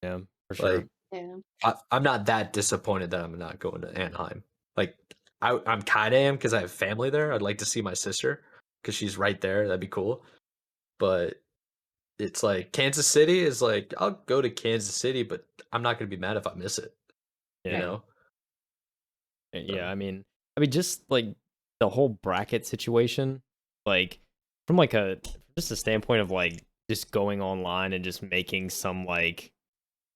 Yeah, for sure. Like I'm not that disappointed that I'm not going to Anaheim. Like I'm kind of am because I have family there. I'd like to see my sister because she's right there. That'd be cool. But it's like Kansas City is like I'll go to Kansas City, but I'm not going to be mad if I miss it. Yeah. You know? Yeah, I mean, just like the whole bracket situation, like from like just a standpoint of like just going online and just making some like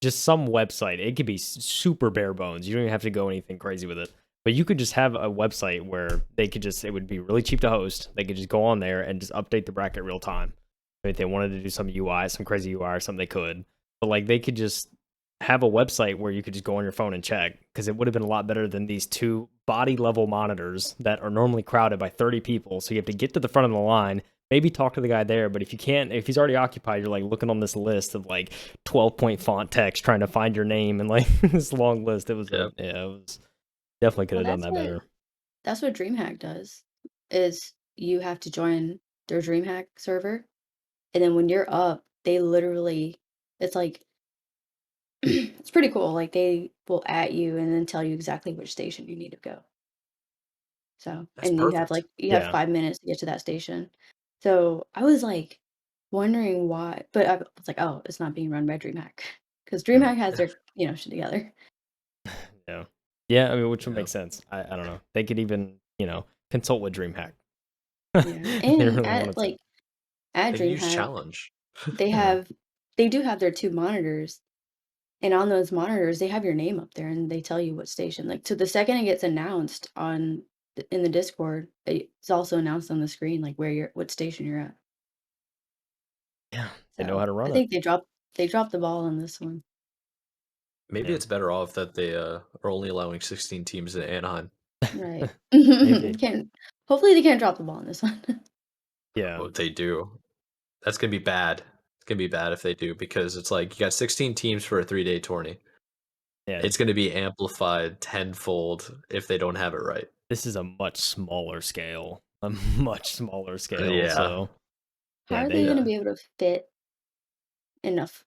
just some website. It could be super bare bones. You don't even have to go anything crazy with it. But you could just have a website where they could just, it would be really cheap to host. They could just go on there and just update the bracket real time. If they wanted to do some UI, some crazy UI or something, they could. But like they could just have a website where you could just go on your phone and check, because it would have been a lot better than these two body level monitors that are normally crowded by 30 people. So you have to get to the front of the line, maybe talk to the guy there. But if you can't, if he's already occupied, you're like looking on this list of like 12-point font text trying to find your name and like this long list. It was, it was definitely could have done that better. That's what DreamHack does, is you have to join their DreamHack server. And then when you're up, they literally, it's like, it's pretty cool. Like they will at you and then tell you exactly which station you need to go. So, That's and perfect. you have 5 minutes to get to that station. So I was like wondering why, but I was like, oh, it's not being run by DreamHack because DreamHack has their, shit together. Yeah. Yeah, I mean, which would make sense. I don't know. They could even, consult with DreamHack. Yeah. And at Use DreamHack, Challenge. they do have their 2 monitors. And on those monitors, they have your name up there and they tell you what station. Like, to the second it gets announced in the Discord, it's also announced on the screen, like what station you're at. Yeah, they know how to run I think they dropped the ball on this one. Maybe it's better off that they are only allowing 16 teams in Anaheim. Right. Maybe. Hopefully they can't drop the ball on this one. Yeah. If they do, that's gonna be bad. It's gonna be bad if they do, because it's like you got 16 teams for a 3-day tourney. Yeah. It's gonna be amplified tenfold if they don't have it right. This is a much smaller scale. A much smaller scale. Yeah. So How are they gonna be able to fit enough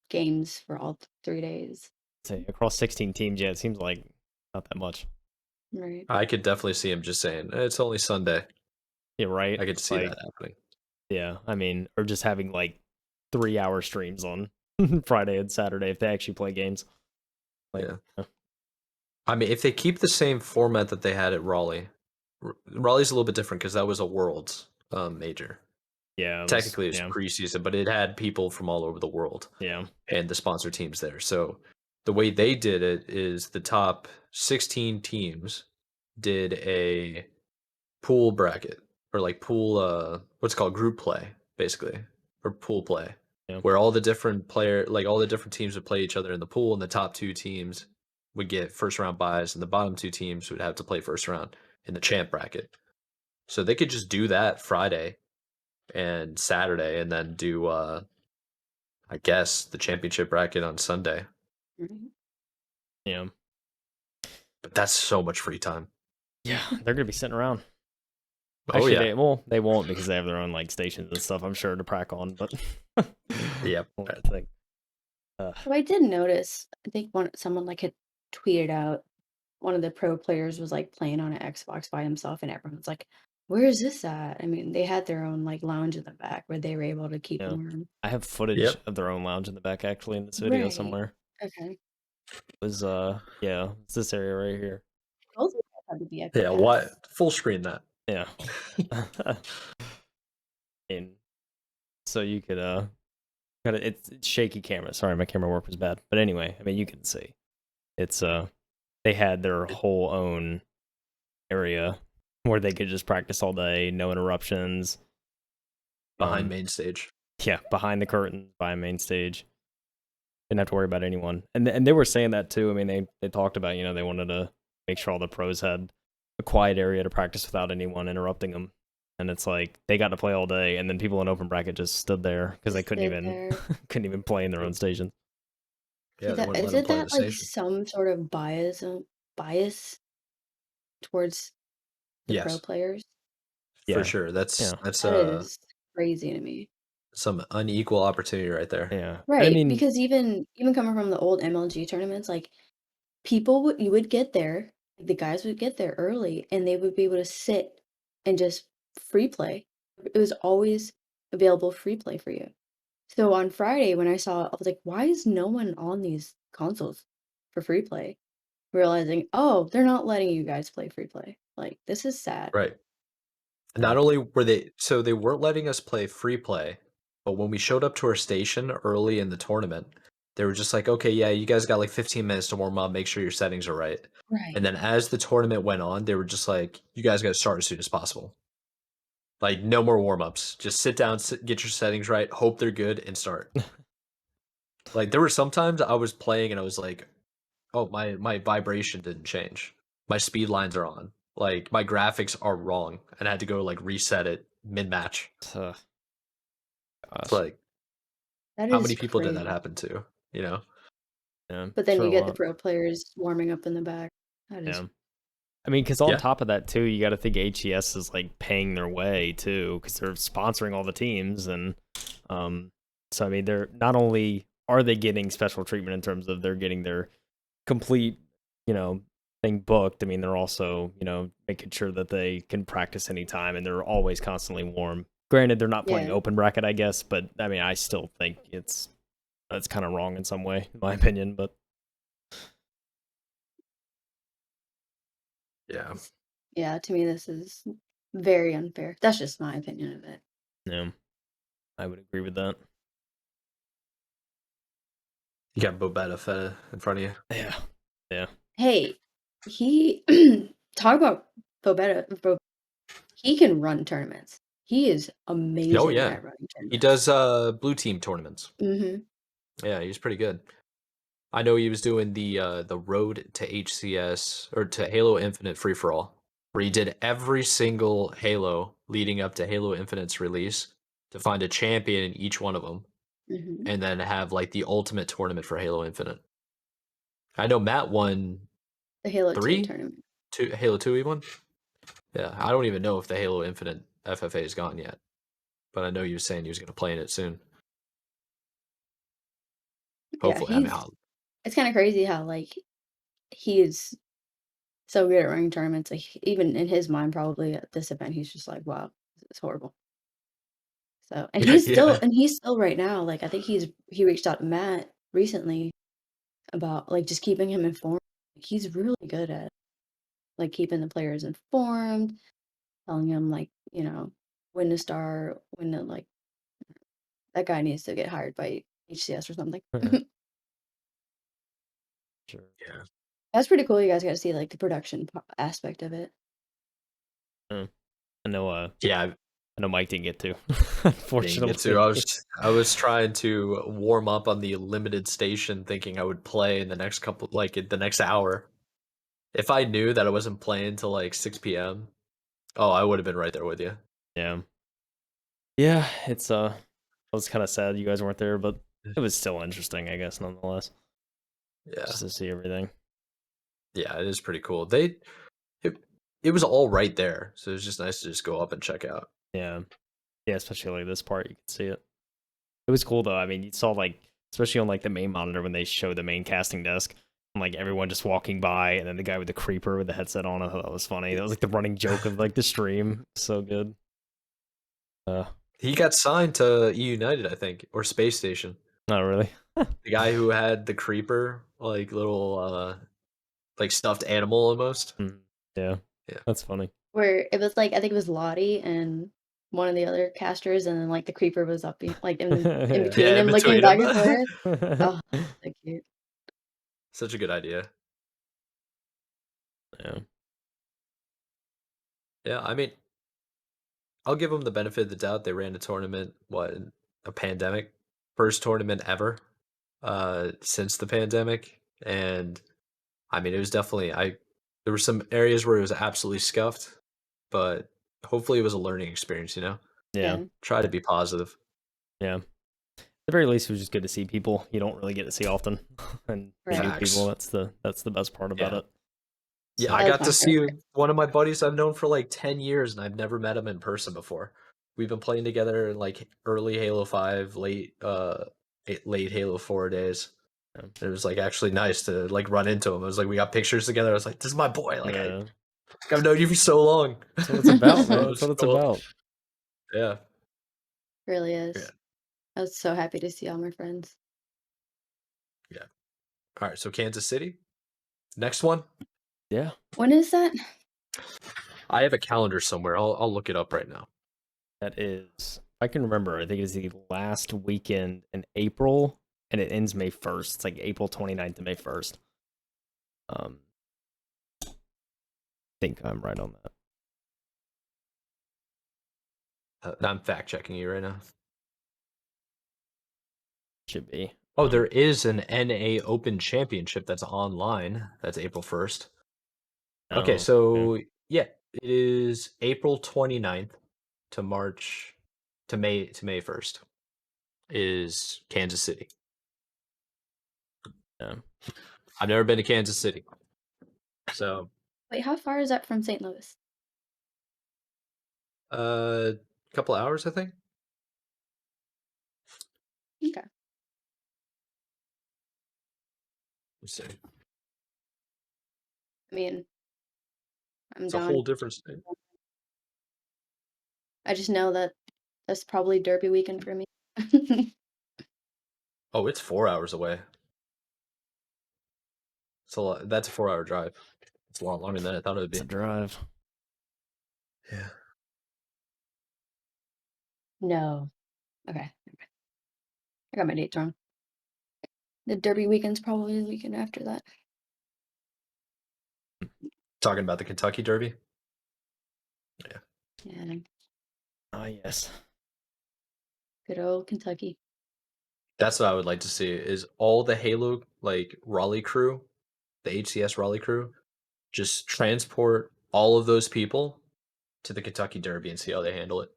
games for all 3 days? say across 16 teams, yeah, it seems like not that much. Right. I could definitely see him just saying it's only Sunday. Yeah, right. I could see that happening. Yeah, I mean, or just having like 3-hour streams on Friday and Saturday if they actually play games. I mean, if they keep the same format that they had at Raleigh, Raleigh's a little bit different because that was a Worlds major. Yeah, Technically, it was preseason, but it had people from all over the world. Yeah, and the sponsor teams there. So the way they did it is the top 16 teams did a pool bracket, or like pool what's called group play, basically, or pool play, where all the different all the different teams would play each other in the pool, and the top 2 teams would get first round buys, and the bottom 2 teams would have to play first round in the champ bracket. So they could just do that Friday and Saturday, and then do I guess the championship bracket on Sunday. Yeah. But that's so much free time. Yeah, they're gonna be sitting around. Actually, they won't, because they have their own like stations and stuff, I'm sure, to prac on. But yep. So I did notice, I think someone like had tweeted out, one of the pro players was like playing on an Xbox by himself, and everyone's like, "Where is this at?" I mean, they had their own like lounge in the back where they were able to keep warm. I have footage of their own lounge in the back actually in this video somewhere. Okay. It was it's this area right here. had the VIP Yeah, pass. what? Full screen that. Yeah. And so you could it's shaky camera. Sorry, my camera work was bad. But anyway, I mean you can see. It's they had their whole own area where they could just practice all day, no interruptions. Behind main stage. Yeah, behind the curtains, behind main stage. Didn't have to worry about anyone. And they were saying that too. I mean, they talked about, they wanted to make sure all the pros had a quiet area to practice without anyone interrupting them. And it's like they got to play all day, and then people in open bracket just stood there because they couldn't even play in their own station. Yeah, Isn't that like some sort of bias towards the pro players? For sure. That is crazy to me. Some unequal opportunity right there. Yeah. Right. I mean, because even coming from the old MLG tournaments, like you would get there, the guys would get there early and they would be able to sit and just free play. It was always available free play for you. So on Friday when I was like, why is no one on these consoles for free play? Realizing, oh, they're not letting you guys play free play. Like, this is sad. Right. Not only were they weren't letting us play free play, but when we showed up to our station early in the tournament, they were just like, okay, yeah, you guys got like 15 minutes to warm up, make sure your settings are right. Right. And then as the tournament went on, they were just like, you guys got to start as soon as possible. Like, no more warm-ups. Just sit down, get your settings right, hope they're good, and start. Like, there were sometimes I was playing and I was like, oh, my vibration didn't change. My speed lines are on. Like, my graphics are wrong. And I had to go, like, reset it mid-match. It's like, how many people did that happen to, Yeah. But then you get the pro players warming up in the back. That is... I mean, because on top of that, too, you got to think HCS is, like, paying their way, too, because they're sponsoring all the teams. And so, I mean, they're not only are they getting special treatment in terms of they're getting their complete, thing booked. I mean, they're also, making sure that they can practice anytime and they're always constantly warm. Granted, they're not playing open bracket, I guess, but I mean, I still think that's kind of wrong in some way, in my opinion. But yeah, to me, this is very unfair. That's just my opinion of it. Yeah, I would agree with that. You got Bobetta Feta in front of you. Yeah. Hey, he talk about Bobetta. He can run tournaments. He is amazing at running tournaments. He does blue team tournaments. Mm-hmm. Yeah, he's pretty good. I know he was doing the road to HCS or to Halo Infinite free for all, where he did every single Halo leading up to Halo Infinite's release to find a champion in each one of them, and then have like the ultimate tournament for Halo Infinite. I know Matt won the Halo 2 tournament. Halo 2 he won? Yeah, I don't even know if the Halo Infinite FFA is gone yet, but I know he was saying he was going to play in it soon. Hopefully, it's kind of crazy how like he is so good at running tournaments. Like even in his mind, probably at this event, he's just like, "Wow, it's horrible." So, and he's still right now. Like I think he reached out to Matt recently about like just keeping him informed. He's really good at like keeping the players informed, telling him like when to start, when to like that guy needs to get hired by HCS or something. Sure. Yeah. That's pretty cool. You guys got to see like the production aspect of it. I know. Yeah, I know Mike didn't get to. Unfortunately, I was trying to warm up on the limited station, thinking I would play in the next in the next hour. If I knew that I wasn't playing till like 6 p.m., I would have been right there with you. Yeah. It's I was kind of sad you guys weren't there, but it was still interesting, I guess, nonetheless. Yeah, just to see everything. Yeah, it is pretty cool. It was all right there, so it was just nice to just go up and check out. Yeah, especially like this part, you could see it. It was cool though. I mean, you saw like, especially on like the main monitor when they showed the main casting desk, and like everyone just walking by, and then the guy with the creeper with the headset on. I thought that was funny. That was like the running joke of like the stream. So good. He got signed to E United, I think, or Space Station. Not really. The guy who had the creeper, like little like stuffed animal almost. Yeah. Yeah. That's funny. Where it was like I think it was Lottie and one of the other casters, and then like the creeper was up like in between Yeah, in them, looking between back them. and forth. Oh, so cute. Such a good idea. Yeah. Yeah, I mean, I'll give them the benefit of the doubt. They ran a tournament, in a pandemic, first tournament ever, since the pandemic, and I mean, it was definitely there were some areas where it was absolutely scuffed, but hopefully it was a learning experience, you know? Yeah. Yeah, Try to be positive. Yeah. At the very least, it was just good to see people you don't really get to see often, and meet new right. people. Facts. That's the best part about Yeah. it. Yeah, So I That was got my to see favorite. one of my buddies I've known for like 10 years and I've never met him in person before. We've been playing together in like early Halo 5, late Halo 4 days. yeah. It was like actually nice to like run into him. It was like we got pictures together. I was like, this is my boy. Like Yeah. I've known you for so long. That's what it's about, So man. it That's was what it's cool. about. Yeah. Really Yeah. is. I was so happy to see all my friends. Yeah. All right. So Kansas City. Next one. Yeah. When is that? I have a calendar somewhere. I'll look it up right now. That is, I can remember, I think it's the last weekend in April, and it ends May 1st. It's like April 29th to May 1st. I think I'm right on that. I'm fact checking you right now. Should be. Oh, there is an NA Open Championship that's online. That's April 1st. Okay, Okay. so yeah, it is April 29th to May 1st is Kansas City. Yeah. I've never been to Kansas City. So, Wait, how far is that from St. Louis? a couple hours, I think. Okay. Let's see. I mean, I'm It's a down. whole different state. I just know that that's probably Derby weekend for me. Oh, it's 4 hours away. It's a lot. That's a 4-hour drive. It's a lot longer than I thought it would It's be. a drive. Yeah. No. Okay. I got my dates wrong. The Derby weekend's probably the weekend after that. Talking about the Kentucky Derby. Yeah, Ah, yes. good old Kentucky. That's what I would like to see is all the Halo like Raleigh crew, the HCS Raleigh crew, just transport all of those people to the Kentucky Derby and see how they handle it.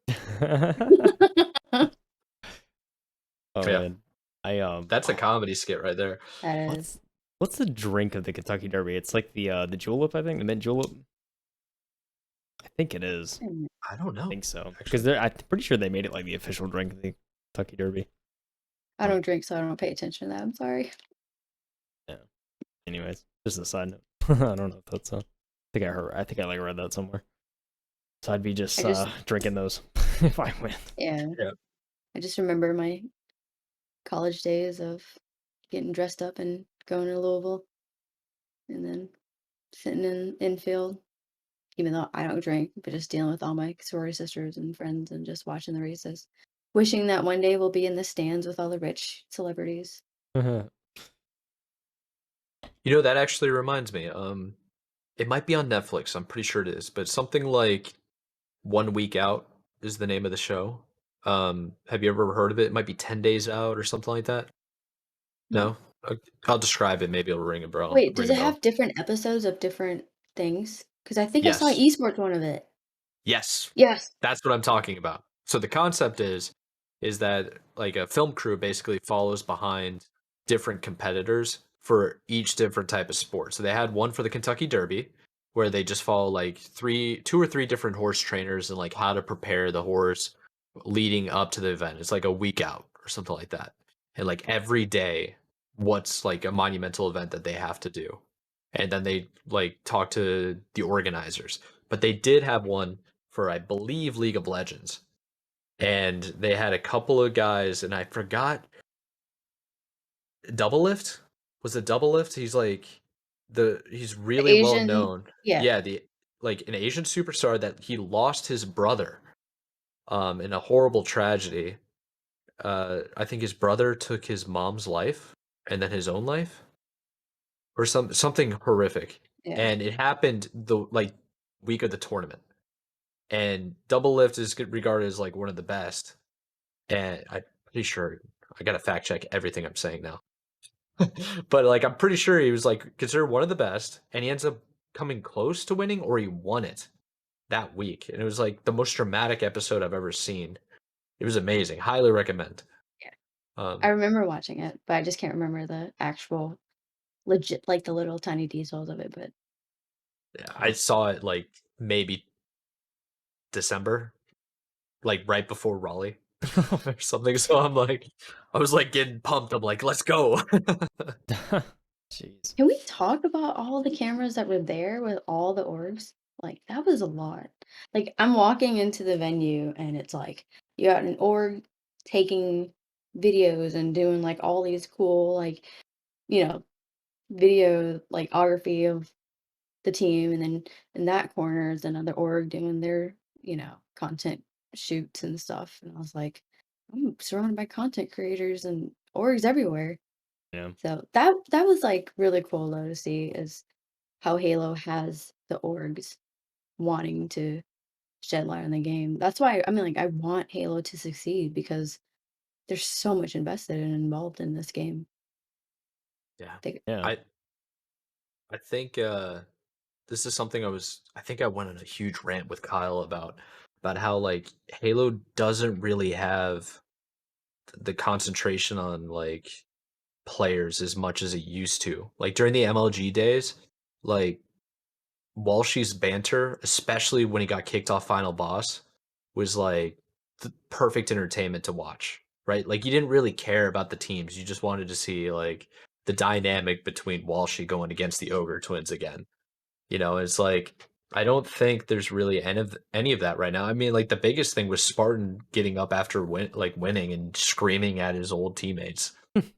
Oh Yeah. man. That's a comedy skit right there. That is. What's the drink of the Kentucky Derby? It's like the julep, I think, the mint julep. I think it is. I don't know. I think so. Actually. Because I'm pretty sure they made it like the official drink of the Kentucky Derby. I don't drink, so I don't pay attention to that. I'm sorry. Anyways, just a side note. I don't know if that's I think I like read that somewhere. So I'd be just drinking those if I win. Yeah. Yeah. I just remember my college days of getting dressed up and going to Louisville and then sitting in infield, even though I don't drink, but just dealing with all my sorority sisters and friends and just watching the races. Wishing that one day we'll be in the stands with all the rich celebrities. You know, that actually reminds me. It might be on Netflix. I'm pretty sure it is, but something like 1 Week Out is the name of the show. Have you ever heard of it? It might be 10 Days Out or something like that. No? I'll describe it. Maybe it'll ring a bell. Wait, does it have different episodes of different things? Because I think I saw Yes. esports one of it. Yes. Yes. That's what I'm talking about. So the concept is that like a film crew basically follows behind different competitors for each different type of sport. So they had one for the Kentucky Derby where they just follow like two or three different horse trainers and like how to prepare the horse leading up to the event. It's like a week out or something like that. And like every day what's like a monumental event that they have to do. And then they like talk to the organizers. But they did have one for I believe League of Legends. And they had a couple of guys, and I forgot. Double Lift? Was it Double Lift? He's like he's really well Asian. known. Yeah. Yeah, like an Asian superstar that he lost his brother in a horrible tragedy. I think his brother took his mom's life and then his own life, or something horrific. Yeah. And it happened the like week of the tournament. And double lift is regarded as like one of the best. And I'm pretty sure I gotta fact check everything I'm saying now. But like I'm pretty sure he was like considered one of the best, and he ends up coming close to winning, or he won it that week. And it was like the most dramatic episode I've ever seen. It was amazing. Highly recommend. Yeah. I Um, remember watching it, but I just can't remember the actual legit, like the little tiny details of it. But yeah, I saw it like maybe December, like right before Raleigh or something. So I'm like, I was like getting pumped. I'm like, let's go. Jeez. can we talk about all the cameras that were there with all the orbs? Like that was a lot. Like I'm walking into the venue and it's like you got an org taking videos and doing like all these cool like you know video like ography of the team, and then in that corner is another org doing their content shoots and stuff. And I was like, I'm surrounded by content creators and orgs everywhere. Yeah. So that was like really cool though to see is how Halo has the orgs wanting to shed light on the game. That's why I mean like I want Halo to succeed because there's so much invested and involved in this game. Yeah. They, Yeah. I think this is something I think I went on a huge rant with Kyle about how like Halo doesn't really have the concentration on like players as much as it used to. Like during the MLG days, like Walshy's banter, especially when he got kicked off final boss, was like the perfect entertainment to watch, right? Like you didn't really care about the teams. You just wanted to see like the dynamic between Walshy going against the Ogre twins again. It's like I don't think there's really any of that right now. I mean, like the biggest thing was Spartan getting up after winning and screaming at his old teammates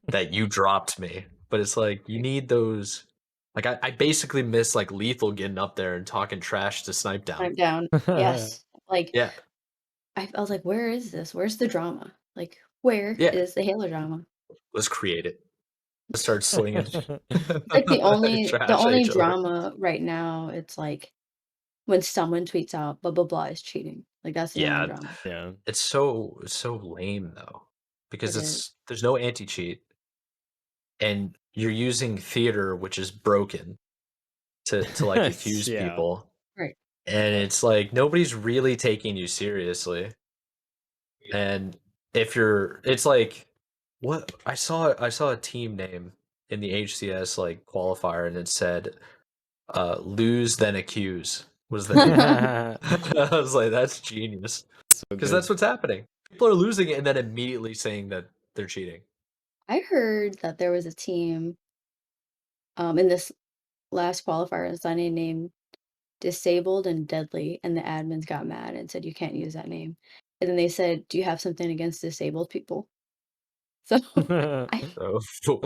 that you dropped me. But it's like you need those. Like I basically miss like Lethal getting up there and talking trash to Snipe Down. I'm down. Yes. Like Yeah, I was like, where is this? Where's the drama? Like, where yeah. is the Halo drama? Let's create it. Let's start slinging It's like the trash at only each other. drama right now, it's like when someone tweets out blah blah blah is cheating. Like that's the only Yeah, drama. Yeah. it's so lame though because It is. there's no anti-cheat and you're using theater which is broken to like confuse Yeah. people, Right. and it's like nobody's really taking you seriously. And if you're it's like what I saw a team name in the HCS like qualifier, and it said lose then accuse was the name. I was like, that's genius, So because good. that's what's happening. People are losing it and then immediately saying that they're cheating. I heard that there was a team in this last qualifier on Sunday named Disabled and Deadly, and the admins got mad and said you can't use that name. And then they said, "Do you have something against disabled people?" So I So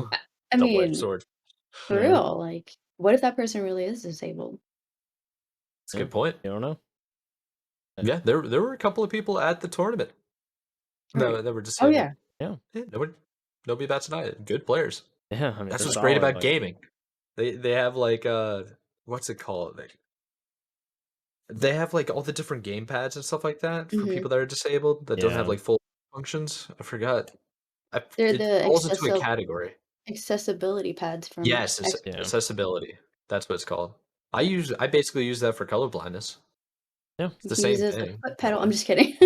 I double-edged mean, sword. for Yeah. real, like what if that person really is disabled? It's a Yeah. good point. You don't know. Yeah, there were a couple of people at the tournament Right. that were Oh disabled. yeah. Yeah. Yeah, nobody bats an eye. Good players. Yeah. I mean, That's they're what's great solid. about Like, gaming. They have like what's it called? They have like all the different game pads and stuff like that for Mhm. people that are disabled that don't have yeah. like full functions. I forgot. They're It the falls into a category. accessibility pads from Yes, it's X. Yeah. accessibility. That's what it's called. Yeah. I basically use that for color blindness. Yeah. It's You the can use same it as a thing foot in a pedal. I'm way. just kidding.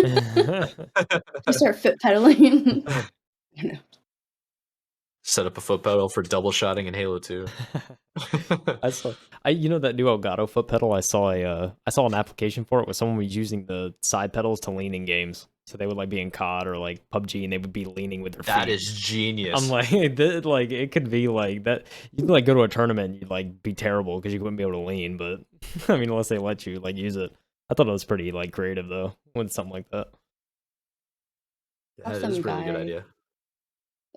Just start foot pedaling. I know. Set up a foot pedal for double shotting in Halo 2. I saw that new Elgato foot pedal. I saw an application for it where someone was using the side pedals to lean in games. So they would like be in COD or like PUBG and they would be leaning with their That feet. is genius. I'm like, like it could be like that. You could like go to a tournament, and you'd like be terrible because you wouldn't be able to lean. But I mean, unless they let you like use it, I thought it was pretty like creative though with something like that. That is Awesome a really good guy. idea.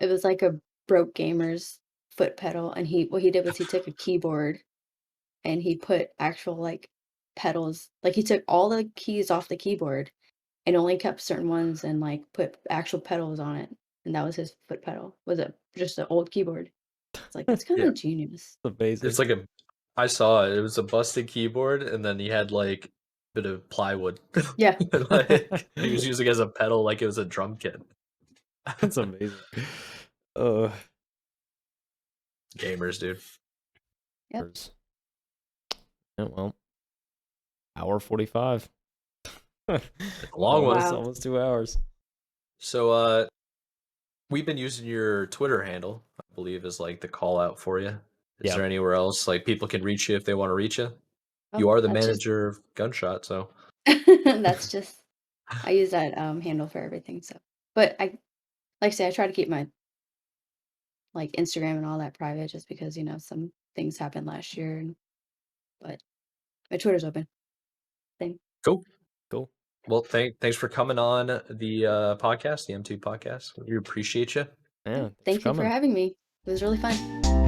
It was like a broke gamer's foot pedal, and what he did was he took a keyboard and he put actual like pedals. Like he took all the keys off the keyboard and only kept certain ones and like put actual pedals on it. And that was his foot pedal. Was it just an old keyboard? It's like that's kind Yeah. of genius. Amazing. It's like I saw it. It was a busted keyboard, and then he had like a bit of plywood. Yeah. And, like he was using it as a pedal, like it was a drum kit. That's amazing. Gamers, dude. Yep. Yeah, well, hour 45. A long one. Almost, Wow. almost 2 hours. So we've been using your Twitter handle, I believe, is like the call out for you. Is Yeah. there anywhere else like people can reach you if they want to reach you? Oh, You are the that's manager of Gunshot, so that's just I use that handle for everything. So, but like I say, I try to keep my like Instagram and all that private, just because some things happened last year, but my Twitter's open. Thing. cool. Cool. Well, thanks for coming on the podcast, the M2 Podcast. We appreciate you. Yeah, Thank you for coming. having me. It was really fun.